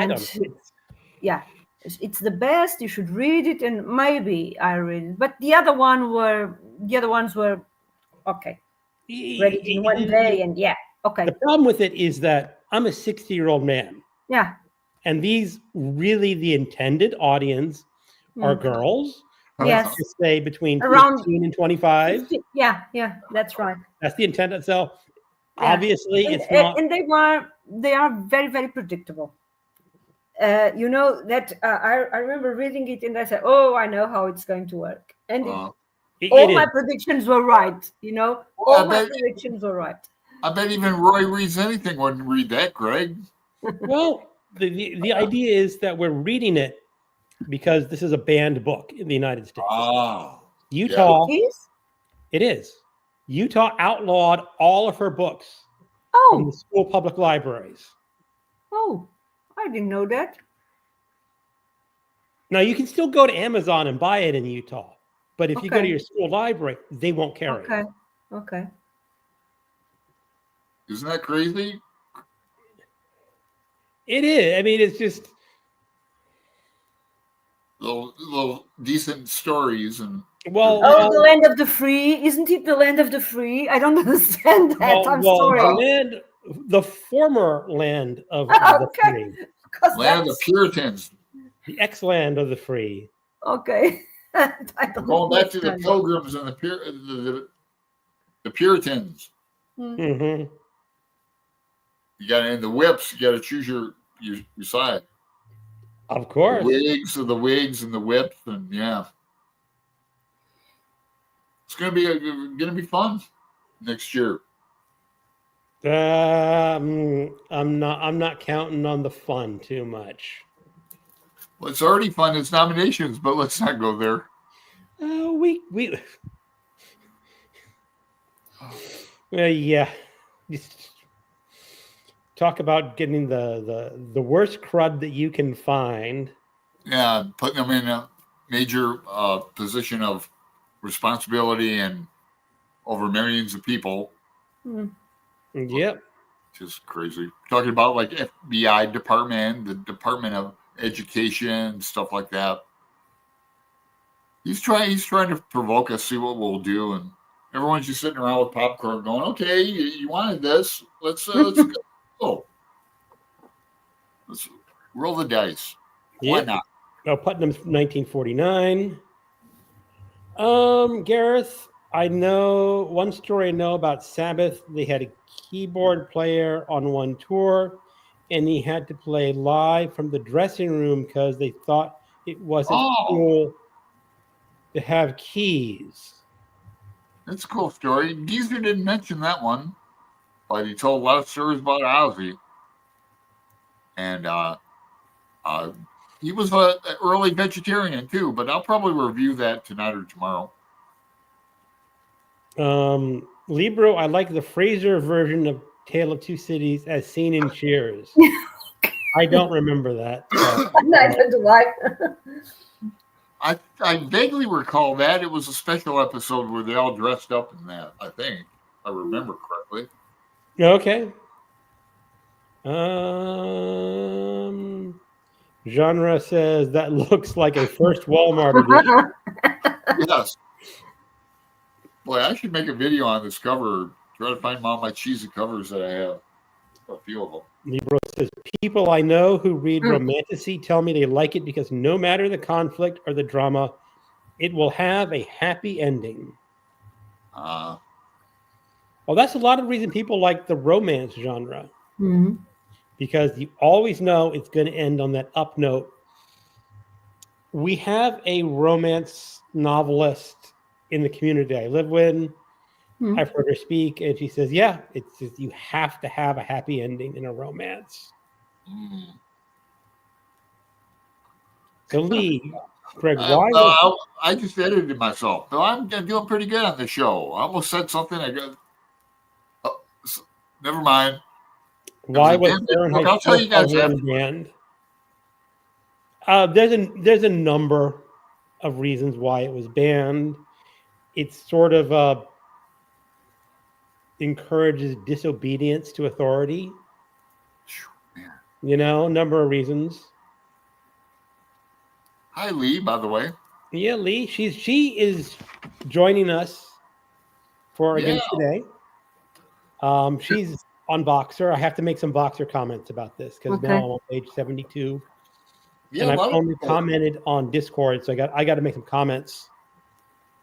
it's the best. You should read it, and maybe I read it. But the other ones were okay. Read it in one day, and okay. The problem with it is that I'm a 60-year-old man. Yeah. And these really the intended audience are girls. Yes. To say between around 15 and 25. 50, yeah, that's right. That's the intent. So obviously it's not. And they are very, very predictable. You know that I remember reading it and I said, "Oh, I know how it's going to work." And all my predictions were right. You know, all my predictions were right. I bet even Roy Reads Anything wouldn't read that, Greg. Well, the idea is that we're reading it because this is a banned book in the United States. Utah. It is. Utah outlawed all of her books from the school public libraries. Oh, I didn't know that. Now, you can still go to Amazon and buy it in Utah, but if you go to your school library, they won't carry it. Okay. Isn't that crazy? It is. I mean, it's just little decent stories and. The land of the free, isn't it? The land of the free. I don't understand that. I'm sorry. The former land of the free. Land of the Puritans. The ex-land of the free. Okay. Going back to the Pilgrims and the Puritans. Mm-hmm. You got in the whips. You got to choose your side. Of course. The wigs and the whips, and it's gonna be fun next year. I'm not counting on the fun too much. Well, it's already fun. It's nominations, but let's not go there. Just talk about getting the worst crud that you can find. Yeah, putting them in a major position of responsibility and over millions of people. Yep. Just crazy. Talking about like FBI department, the Department of Education, stuff like that. He's trying to provoke us, see what we'll do, and everyone's just sitting around with popcorn going, okay, you wanted this. Let's go. Let's roll the dice. Why not? Oh, Putnam's 1949. Gareth, I know one story I know about Sabbath. They had a keyboard player on one tour, and he had to play live from the dressing room because they thought it wasn't cool to have keys. That's a cool story. Geezer didn't mention that one, but he told a lot of stories about Ozzy. And he was an early vegetarian too, but I'll probably review that tonight or tomorrow. Libro, I like the Fraser version of Tale of Two Cities as seen in Cheers. I don't remember that. Neither do I vaguely recall that. It was a special episode where they all dressed up in that, I think. I remember correctly. Okay. Genre says that looks like a first Walmart edition. Yes. Boy, I should make a video on this cover. Try to find all my cheesy covers that I have. a few of them. Libro says, people I know who read romantasy tell me they like it because no matter the conflict or the drama, it will have a happy ending. Well, that's a lot of reason people like the romance genre. Because you always know it's going to end on that up note. We have a romance novelist in the community I live with. I've heard her speak, and she says, yeah, it's just, you have to have a happy ending in a romance. So Lee, Greg, why? I just edited myself. So I'm doing pretty good on the show. I almost said something. Never mind. Why was Fahrenheit I'll tell you guys banned? There's a number of reasons why it was banned. It's sort of encourages disobedience to authority. You know, number of reasons. Hi, Lee, by the way. Yeah, Lee. She is joining us for Against Today. She's on Voxer. I have to make some Voxer comments about this because now I'm on page 72. Yeah, and I've only commented on Discord, so I got to make some comments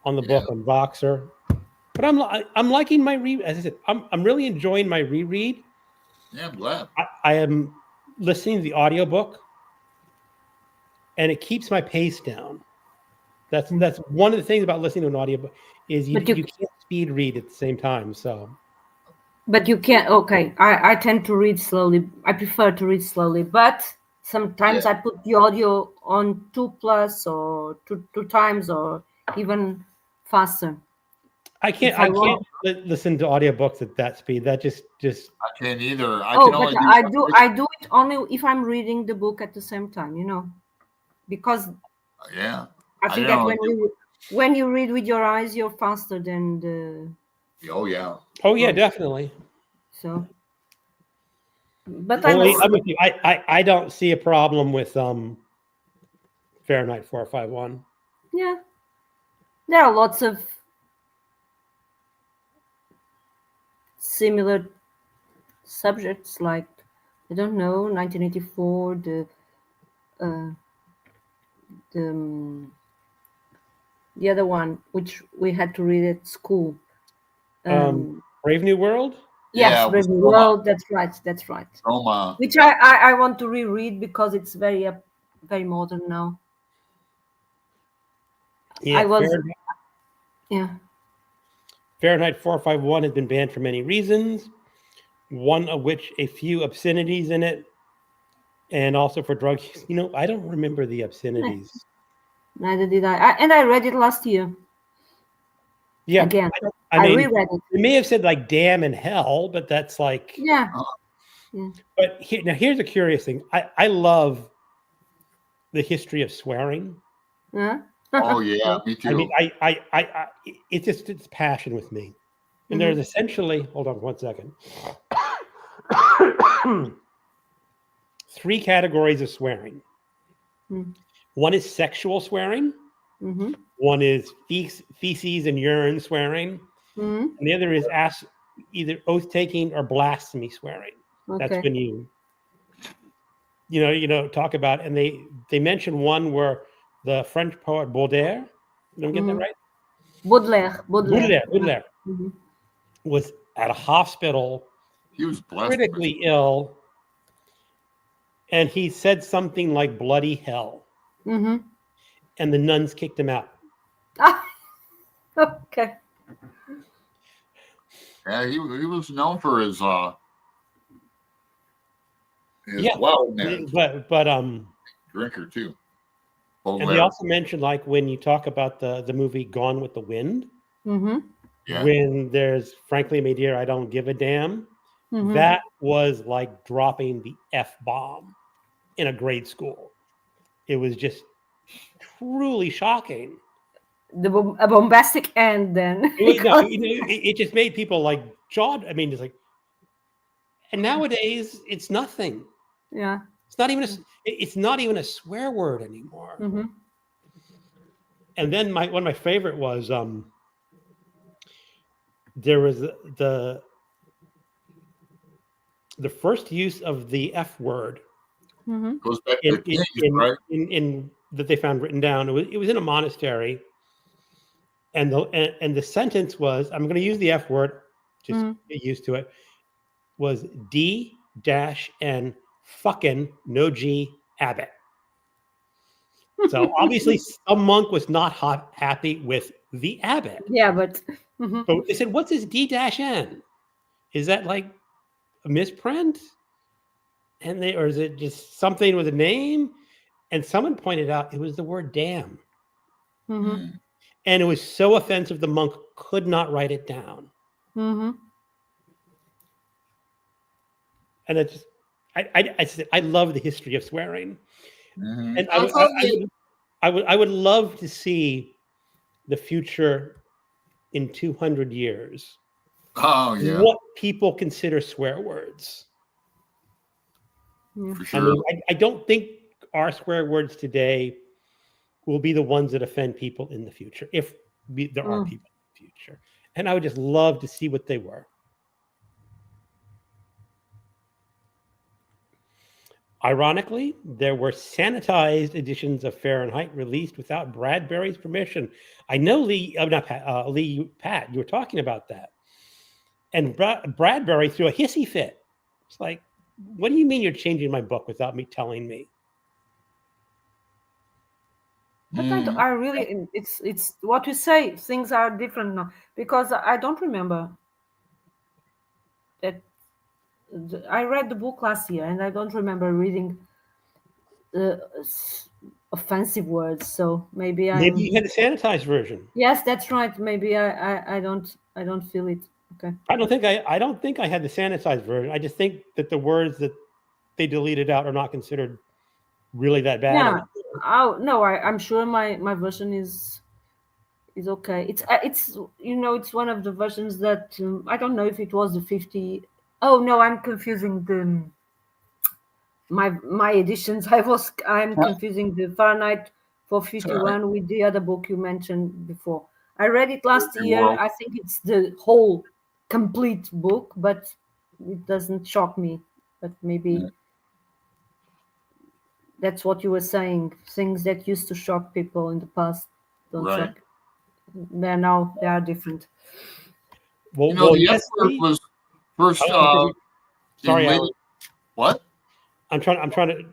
on the book on Voxer. But I'm liking my read. As I said, I'm really enjoying my reread. Yeah, I'm glad. I am listening to the audiobook, and it keeps my pace down. That's one of the things about listening to an audiobook is you can't speed read at the same time. So, but you can't. Okay, I tend to read slowly. I prefer to read slowly, but sometimes I put the audio on 2+ or two times or even faster. I can't listen to audiobooks at that speed. That just I can't either. I do it only if I'm reading the book at the same time, you know, because I think that when you read with your eyes, you're faster than the. Oh yeah, definitely. So, but I'm with you. I don't see a problem with Fahrenheit 451. Yeah, there are lots of similar subjects, like I don't know, 1984, the other one which we had to read at school, Brave New World. Yes, Brave New World. That's right. Roma. Which I want to reread because it's very modern now. Yeah, Fahrenheit 451 has been banned for many reasons, one of which a few obscenities in it, and also for drug use. You know, I don't remember the obscenities. Neither did I. And I read it last year. Yeah, again. I mean, reread it. They may have said like "damn" and "hell," but that's like But here's a curious thing. I love the history of swearing. Yeah. Oh yeah, me too. I mean, it's passion with me. And there's essentially, hold on 1 second. 3 categories of swearing. One is sexual swearing. One is feces and urine swearing. And the other is either oath taking or blasphemy swearing. Okay. That's when you talk about, and they mention one where the French poet Baudelaire, did I get that right? Baudelaire was at a hospital. He was critically ill, and he said something like "bloody hell," and the nuns kicked him out. Okay. Yeah, he was known for his drinker too. And they also mentioned, like, when you talk about the movie Gone with the Wind, when there's "frankly, my dear, I don't give a damn," that was like dropping the F-bomb in a grade school. It was just truly shocking. A bombastic end, then. It just made people like jaw. I mean, it's like, and nowadays it's nothing. Yeah. It's not even a swear word anymore. And then one of my favorite was there was the first use of the F word goes back to Kings, right? in that they found written down. It was in a monastery, and the sentence was, I'm going to use the F word, just get used to it, was D-N fucking no G abbot. So obviously some monk was not happy with the abbot. Yeah, but so they said, what's this D-N? Is that like a misprint? Or is it just something with a name? And someone pointed out it was the word damn. And it was so offensive the monk could not write it down. And it's just, I love the history of swearing. And I would love to see the future in 200 years. Oh yeah. What people consider swear words. For sure. I don't think our swear words today will be the ones that offend people in the future, if there are people in the future. And I would just love to see what they were. Ironically, there were sanitized editions of Fahrenheit released without Bradbury's permission. I know Pat, you were talking about that. And Bradbury threw a hissy fit. It's like, what do you mean you're changing my book without me telling me? But I really, it's what you say. Things are different now, because I don't remember that. I read the book last year, and I don't remember reading offensive words. So maybe you had a sanitized version. Yes, that's right. Maybe I don't feel it. Okay. I don't think I had the sanitized version. I just think that the words that they deleted out are not considered really that bad. Yeah. Oh no, I'm sure my version is okay. It's it's one of the versions that I don't know if it was the 50. Oh no, I'm confusing my editions. I'm confusing the Fahrenheit 451 with the other book you mentioned before. I read it last year. I think it's the whole complete book, but it doesn't shock me. But maybe that's what you were saying. Things that used to shock people in the past don't shock. They are different. Well, the F word was first. Sorry, Alan. What? I'm trying to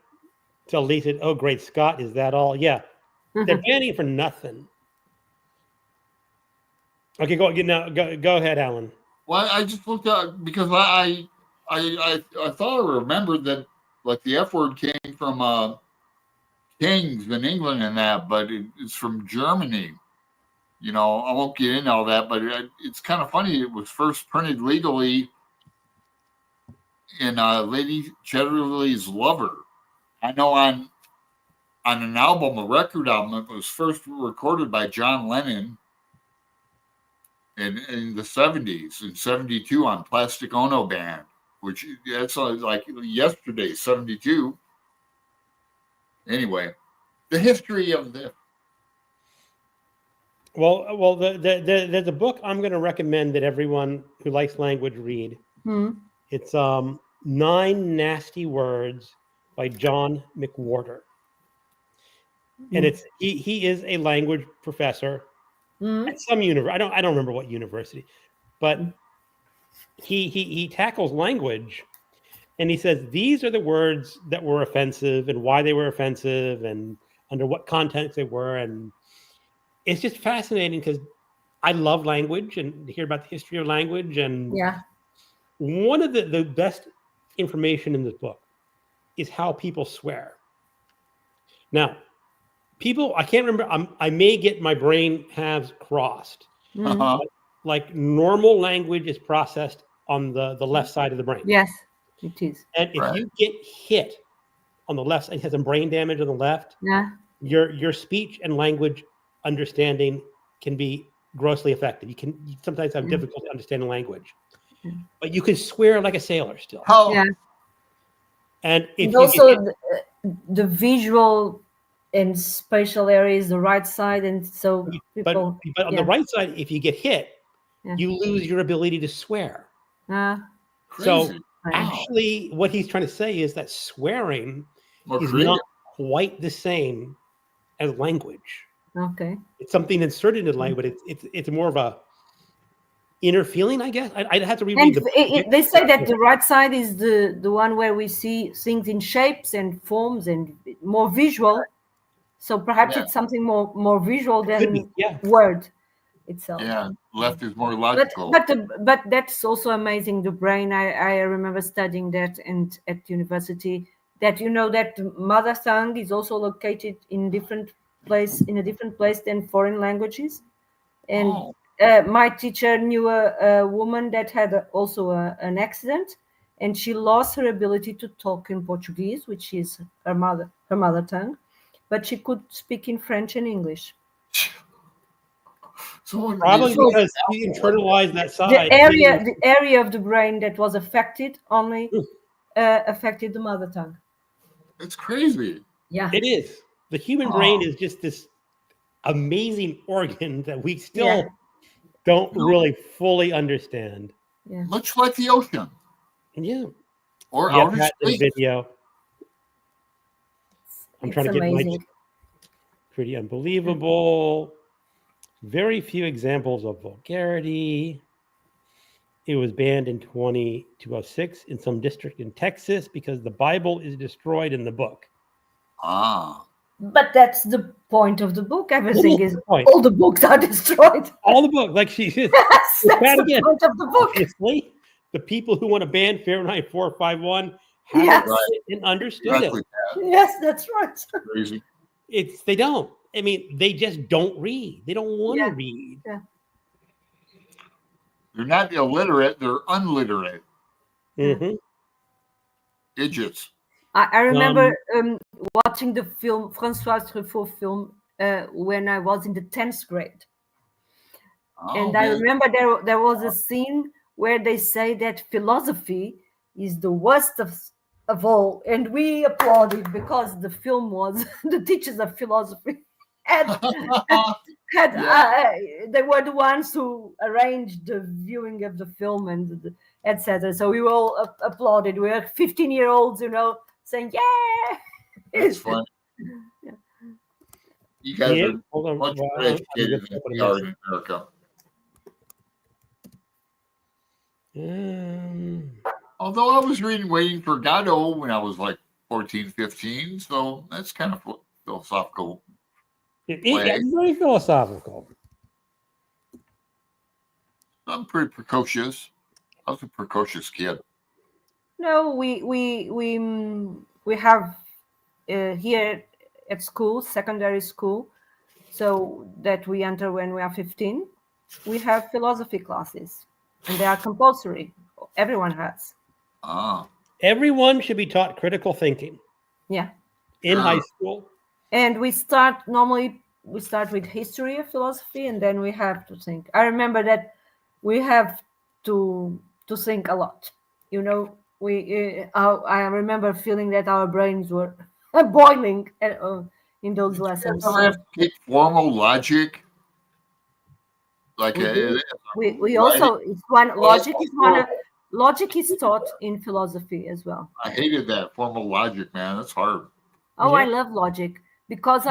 tell Lisa. Oh, great Scott! Is that all? Yeah, they're banning it for nothing. Okay, go ahead, Alan. Well, I just looked at because I thought I remembered that like the F word came from Kings in England and that, but it's from Germany. I won't get into all that, but it's kind of funny. It was first printed legally in Lady Chatterley's Lover. I know on an album, a record album, it was first recorded by John Lennon in the 70s, in 72 on Plastic Ono Band, which that's like yesterday, 72. Anyway, the history of the... Well, there's a book I'm going to recommend that everyone who likes language read. It's 9 Nasty Words by John McWhorter. And he is a language professor at some university. I don't remember what university, but he tackles language, and he says these are the words that were offensive and why they were offensive and under what context they were. And it's just fascinating because I love language and to hear about the history of language. And one of the best information in this book is how people swear. Now, I can't remember. I may get my brain halves crossed. Like normal language is processed on the left side of the brain. Yes, it is. And if you get hit on the left, it has some brain damage on the left. Yeah. Your speech and language understanding can be grossly affected. You sometimes have difficulty understanding language, but you can swear like a sailor still. Yeah. And the visual and spatial areas, the right side, and so people. But on the right side, if you get hit, you lose your ability to swear. Crazy. actually, what he's trying to say is that swearing is creative. not quite the same as language. Okay. It's something inserted in language, but it's more of a inner feeling, I guess. I'd have to reread they say that the right side is the one where we see things in shapes and forms and more visual. So perhaps it's something more visual than word itself. Yeah, left is more logical. But that's also amazing. The brain. I remember studying that at university. That that the mother tongue is also located in a different place than foreign languages, and my teacher knew a woman that had also an accident, and she lost her ability to talk in Portuguese, which is her mother tongue, but she could speak in French and English. Probably because she internalized that side. The area of the brain that was affected only affected the mother tongue. It's crazy. Yeah, it is. The human brain is just this amazing organ that we still don't really fully understand. Yeah. Much like the ocean. Yeah. Or outer space. Video. I'm trying to amazing. get pretty unbelievable. Very few examples of vulgarity. It was banned in 2006 in some district in Texas because the Bible is destroyed in the book. But that's the point of the book. Everything is all the books are destroyed. All the books, like she said. That's the point of the book. Obviously, the people who want to ban Fahrenheit 451 haven't and understood it. Yes, that's right. Crazy. They don't. I mean, they just don't read. They don't want to read. Yeah. They're not illiterate. They're unliterate. Mm-hmm. Idiots. I remember watching the film, François Truffaut film, when I was in the 10th grade. And I remember there was a scene where they say that philosophy is the worst of all. And we applauded because the film was the teachers of philosophy. They were the ones who arranged the viewing of the film and etc. So we all applauded. We were 15-year-olds, saying, "Yeah!" That's fun. You guys are much more educated than we are in America. Although I was reading Waiting for Godot when I was like 14, 15, so that's kind of philosophical. It's very philosophical. I'm pretty precocious. I was a precocious kid. No, we have here at school, secondary school, so that we enter when we are 15. We have philosophy classes, and they are compulsory. Everyone has. Everyone should be taught critical thinking. Yeah. In high school. And we start with history of philosophy, and then we have to think. I remember that we have to think a lot. I remember feeling that our brains were boiling in those lessons. You have to take formal logic. Like we also logic is one. Logic is taught in philosophy as well. I hated that formal logic, man. That's hard. Oh, I love logic because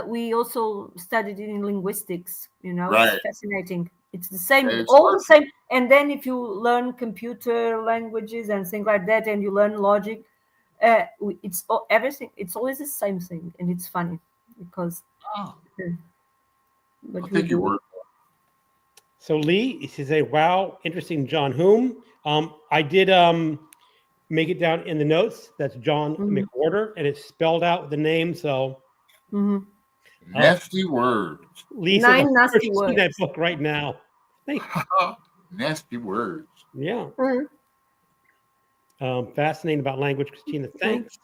we also studied it in linguistics. It's fascinating. It's the same, the same. And then if you learn computer languages and things like that, and you learn logic, it's everything. It's always the same thing, and it's funny because. But we do. So Lee, she says, "Wow, interesting, John Hume." I did make it down in the notes. That's John McWhorter, and it's spelled out the name. So nasty words. Lisa, 9 nasty words. That book right now. Nasty words. Yeah. Fascinating about language, Cristina. Thanks.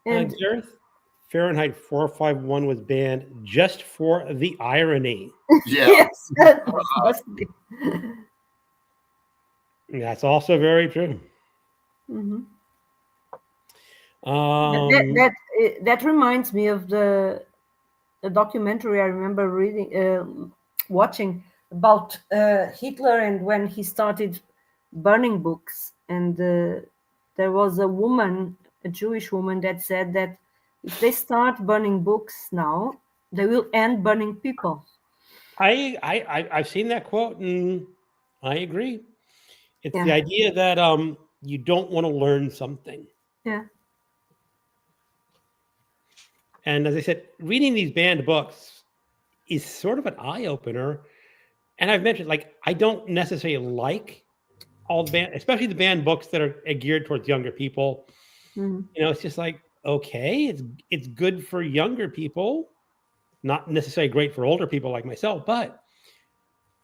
And Gareth, Fahrenheit 451 was banned just for the irony. Yeah. Yes. That's also very true. Mm-hmm. That reminds me of the documentary I remember watching about Hitler, and when he started burning books, and there was a woman, a Jewish woman, that said that if they start burning books now, they will end burning people. I've seen that quote, and I agree. It's the idea that you don't want to learn something. Yeah. And as I said, reading these banned books is sort of an eye-opener. And I've mentioned, like, I don't necessarily like all the banned, especially the banned books that are geared towards younger people. Mm-hmm. You know, it's just like, okay, it's good for younger people, not necessarily great for older people like myself, but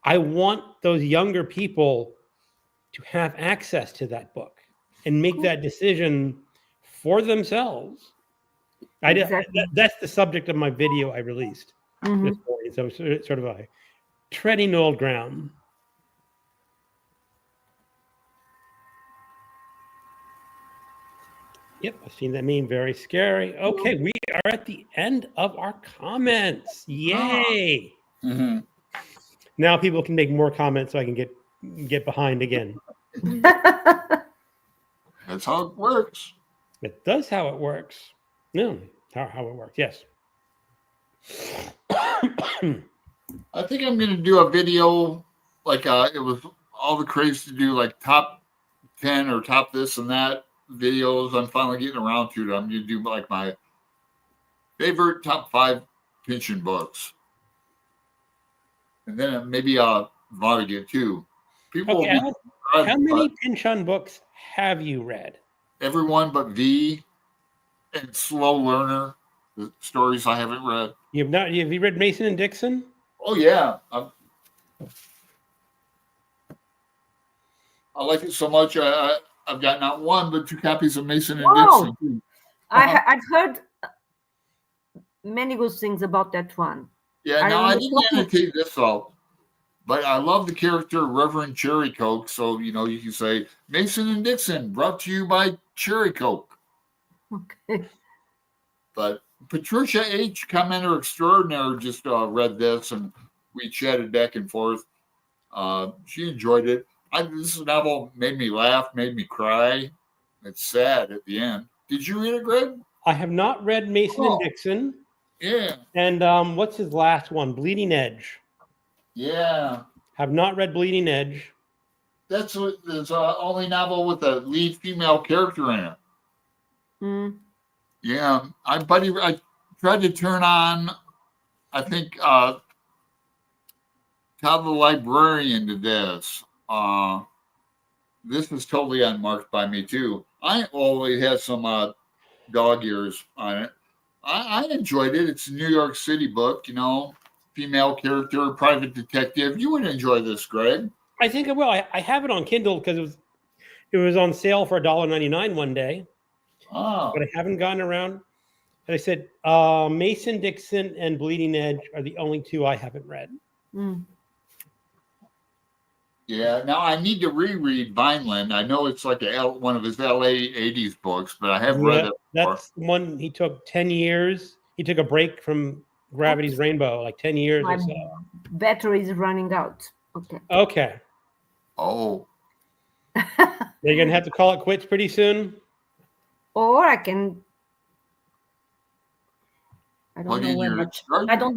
I want those younger people to have access to that book and make that decision for themselves. Exactly. That's the subject of my video I released this morning. So it's sort of a treading old ground. Yep, I've seen that meme. Very scary. Okay, we are at the end of our comments. Yay! Mm-hmm. Now people can make more comments so I can get behind again. That's how it works. It does how it works. No, how it works. Yes. I think I'm going to do a video like it was all the craze to do like top 10 or top this and that videos. I'm finally getting around to it. I'm going to do like my favorite top 5 Pynchon books. And then maybe Vonnegut too. People okay, will be how many Pynchon books have you read? Everyone but V and Slow Learner, the stories I haven't read. You've not? Have you read Mason and Dixon? Oh yeah, I like it so much. I've got not one but 2 copies of Mason and Dixon. Too. I've heard many good things about that one. Yeah, I didn't annotate this out, but I love the character Reverend Cherry Coke. So you can say Mason and Dixon brought to you by Cherry Coke. Okay. But Patricia H., commenter extraordinaire, just read this and we chatted back and forth. She enjoyed it. This novel made me laugh, made me cry. It's sad at the end. Did you read it, Greg? I have not read Mason and Dixon. Yeah. And what's his last one? Bleeding Edge. Yeah. Have not read Bleeding Edge. That's the only novel with a lead female character in it. Mm. Yeah. I tried to turn on, I think, Todd the Librarian to this. This was totally unmarked by me, too. I always had some dog ears on it. I enjoyed it. It's a New York City book, female character, private detective. You would enjoy this, Greg. I think I will. I have it on Kindle because it was on sale for $1.99 one day. Oh. But I haven't gotten around. As I said, Mason, Dixon, and Bleeding Edge are the only 2 I haven't read. Mm. Yeah, now I need to reread Vineland. I know it's like one of his LA 80s books, but I haven't read it before. That's the one he took 10 years. He took a break from Gravity's Rainbow, like 10 years or so. Battery is running out. Okay. Oh. You're going to have to call it quits pretty soon? Or I can... I don't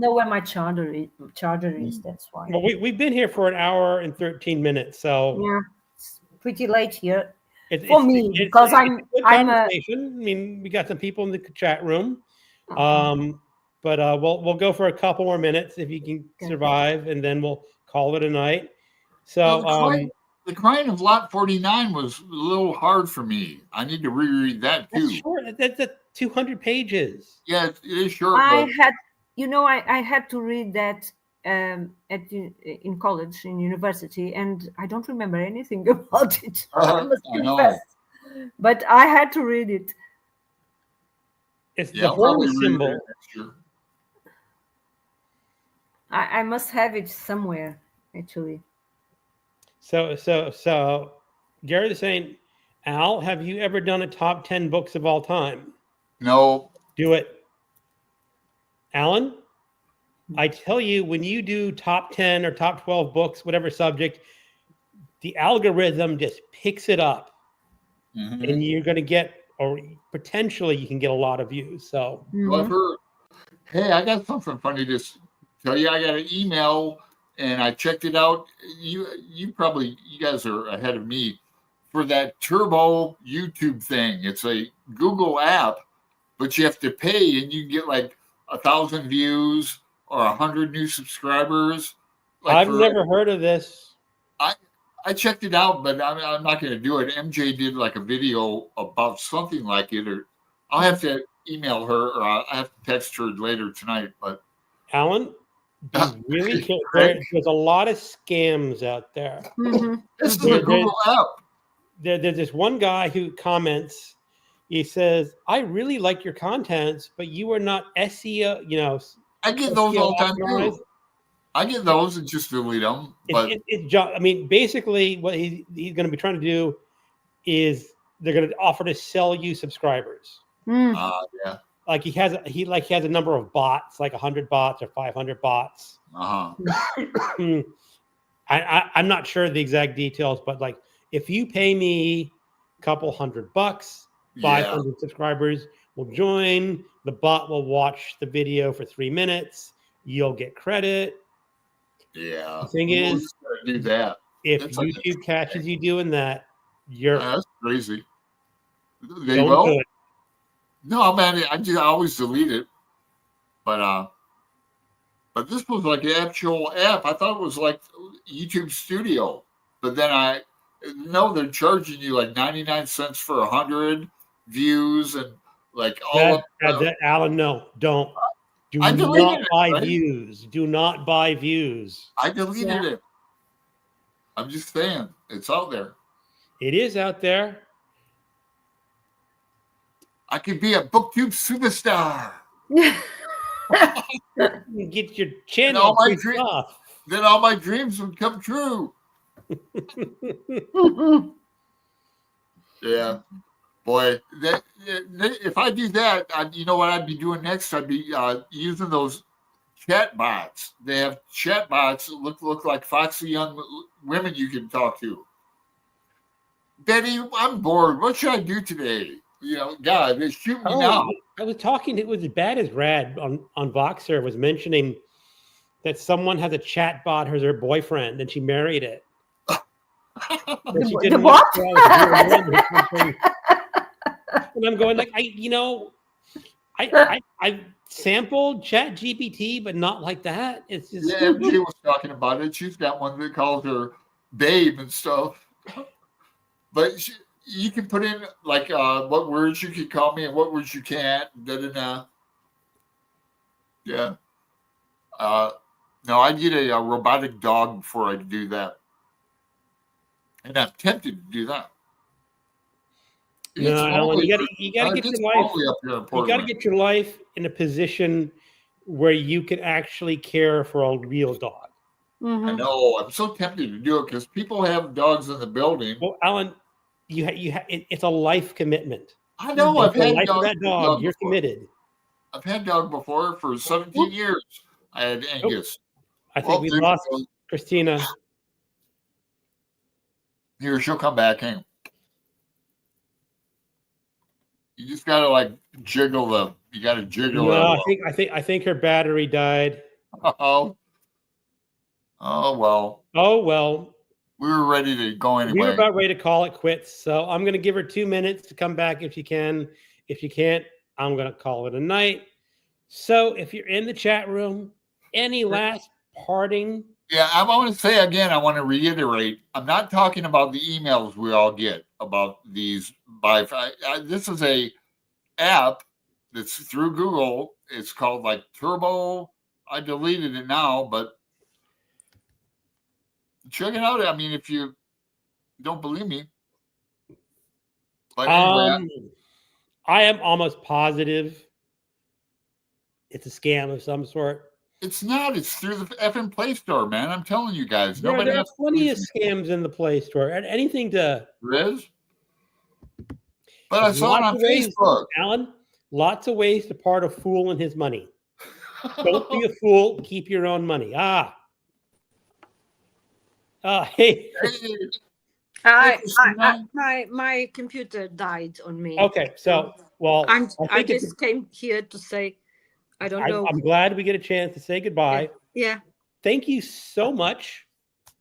know where my charger is. That's why. Well, we've been here for 1 hour and 13 minutes, so yeah, it's pretty late here for me because I'm I mean, we got some people in the chat room, but we'll go for a couple more minutes if you can survive, and then we'll call it a night. So the Crying of Lot 49 was a little hard for me. I need to reread that too. That's short. That's 200 pages. Yeah, it is short. I had to read that in college, in university, and I don't remember anything about it. I must confess. But I had to read it. It's the holy symbol. I must have it somewhere, actually. So Gary is saying, Al, have you ever done a top 10 books of all time? No. Do it. Alan, I tell you, when you do top 10 or top 12 books, whatever subject, the algorithm just picks it up. and you're going to get, or potentially you can get a lot of views. So, I've heard, hey, I got something funny to tell you. I got an email and I checked it out. You guys are ahead of me for that Turbo YouTube thing. It's a Google app, but you have to pay, and you can get like 1,000 views or 100 new subscribers. Like I've never heard of this. I checked it out, but I'm not going to do it. MJ did like a video about something like it, or I'll have to email her, or I have to text her later tonight. But Alan, really, there's a lot of scams out there. This is a Google app. There's this one guy who comments. He says, "I really like your contents, but you are not SEO. I get those all the time too. I get those and just delete them. But I mean, basically, what he's going to be trying to do is they're going to offer to sell you subscribers. Yeah. Like he has a number of bots, like 100 bots or 500 bots. I'm not sure the exact details, but like if you pay me a couple $100, 500 subscribers will join. The bot will watch the video for 3 minutes. You'll get credit. Yeah. The thing is, do that. If YouTube catches you doing that, that's crazy. They don't will. do it. No, man, I always delete it. But this was like an actual app. I thought it was like YouTube Studio. But then they're charging you like 99 cents for 100 views and like all Alan, no, don't. Do not buy views. Do not buy views. I deleted it. I'm just saying, it's out there. It is out there. I could be a BookTube superstar. You get your channel off. Then all my dreams would come true. Yeah. Boy, if I do that, you know what I'd be doing next? I'd be using those chat bots. They have chat bots that look like foxy young women you can talk to. Betty, I'm bored. What should I do today? God, they shoot me now. I was talking. It was as bad as Rad on Voxer was mentioning that someone has a chat bot as her boyfriend, and she married it. The what? And I'm going like, I sampled Chat GPT, but not like that. It's just MJ was talking about it. She's got one that calls her babe and stuff. But you can put in like what words you can call me and what words you can't. Yeah. No, I need a robotic dog before I do that. And I'm tempted to do that. No, Alan, you got to get your life. You got to get your life in a position where you can actually care for a real dog. I know. I'm so tempted to do it because people have dogs in the building. Well, Alan, it's a life commitment. I know. I've had that dog. You're committed. I've had dog before for 17 years. I had Angus. I think we lost Cristina. Here, she'll come back in. You just gotta jiggle you gotta jiggle. No, I think her battery died. Oh well. Oh well. We were ready to go anyway. We were about ready to call it quits. So I'm gonna give her 2 minutes to come back if she can. If she can't, I'm gonna call it a night. So if you're in the chat room, any last parting? Yeah, I want to say again, I want to reiterate, I'm not talking about the emails we all get about these this is a app that's through Google. It's called like Turbo. I deleted it now, but check it out. I mean, if you don't believe me. But anyway, I am almost positive it's a scam of some sort. It's not. It's through the effing Play Store, man. I'm telling you guys. There are plenty of scams in the Play Store. Anything to... There is? But I saw it on Facebook. Alan, lots of ways to part a fool and his money. Don't be a fool. Keep your own money. Hey. My computer died on me. Okay, so well, I just came here to say I don't know. I'm glad we get a chance to say goodbye. Yeah. Thank you so much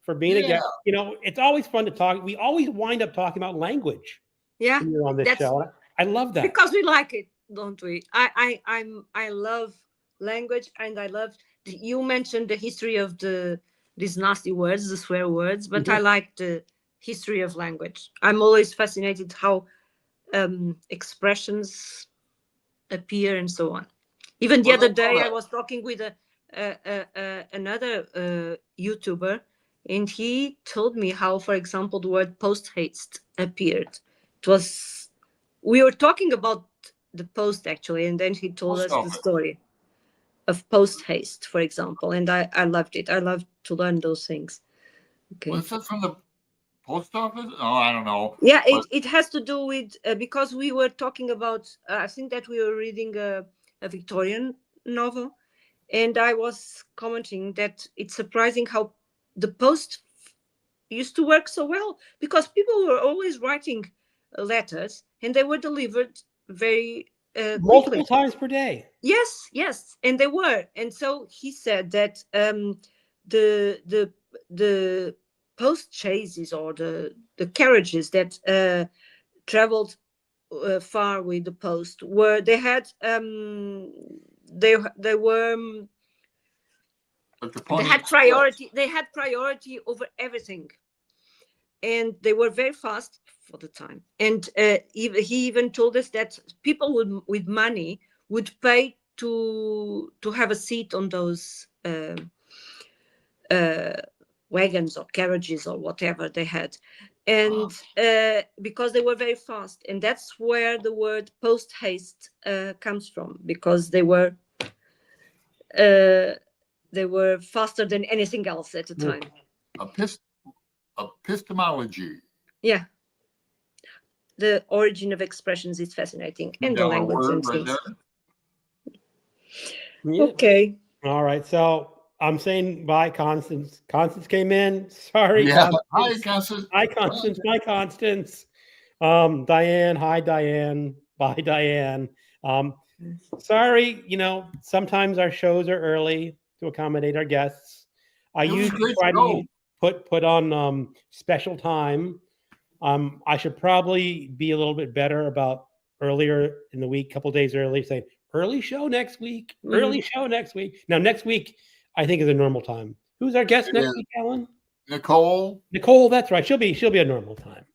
for being a guest. You know, it's always fun to talk. We always wind up talking about language. Yeah. When you're on this show. I love that. Because we like it, don't we? I love language, and I love you mentioned the history of these nasty words, the swear words, but I like the history of language. I'm always fascinated how expressions appear and so on. Even the other day, I was talking with another YouTuber, and he told me how, for example, the word post-haste appeared. We were talking about the post, actually, and then he told us the story of post-haste, for example, and I loved it. I love to learn those things. Okay. Was that from the post office? Oh, I don't know. Yeah, it has to do with because we were talking about. I think that we were reading a Victorian novel, and I was commenting that it's surprising how the post used to work so well, because people were always writing letters and they were delivered very multiple times per day. Yes, and they were. And so he said that the post chaises, or the carriages that traveled far with the post, they had priority. They had priority over everything, and they were very fast for the time. And he even told us that people with money would pay to have a seat on those wagons or carriages or whatever they had, and because they were very fast. And that's where the word post haste comes from, because they were faster than anything else at the time. Epistemology. Yeah. The origin of expressions is fascinating, and the language and things. Yeah. Okay. All right. So I'm saying bye, Constance. Constance came in. Sorry. Yeah. Hi, Constance. Hi, Constance. Bye, Constance. Diane. Hi, Diane. Bye, Diane. Sorry. You know, sometimes our shows are early to accommodate our guests. I usually try to put on special time. I should probably be a little bit better about earlier in the week, a couple days early, saying early show next week, early show next week. Now, next week, I think is a normal time. Who's our guest next week, Alan? Nicole. Nicole, that's right. She'll be a normal time.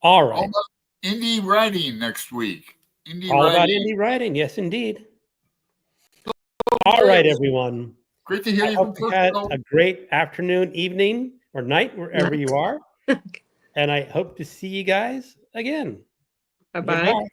All right. Indie writing next week. All about indie writing. Yes, indeed. All right, everyone. Great to hear you. I hope you had a great afternoon, evening, or night, wherever you are. And I hope to see you guys again. Bye-bye.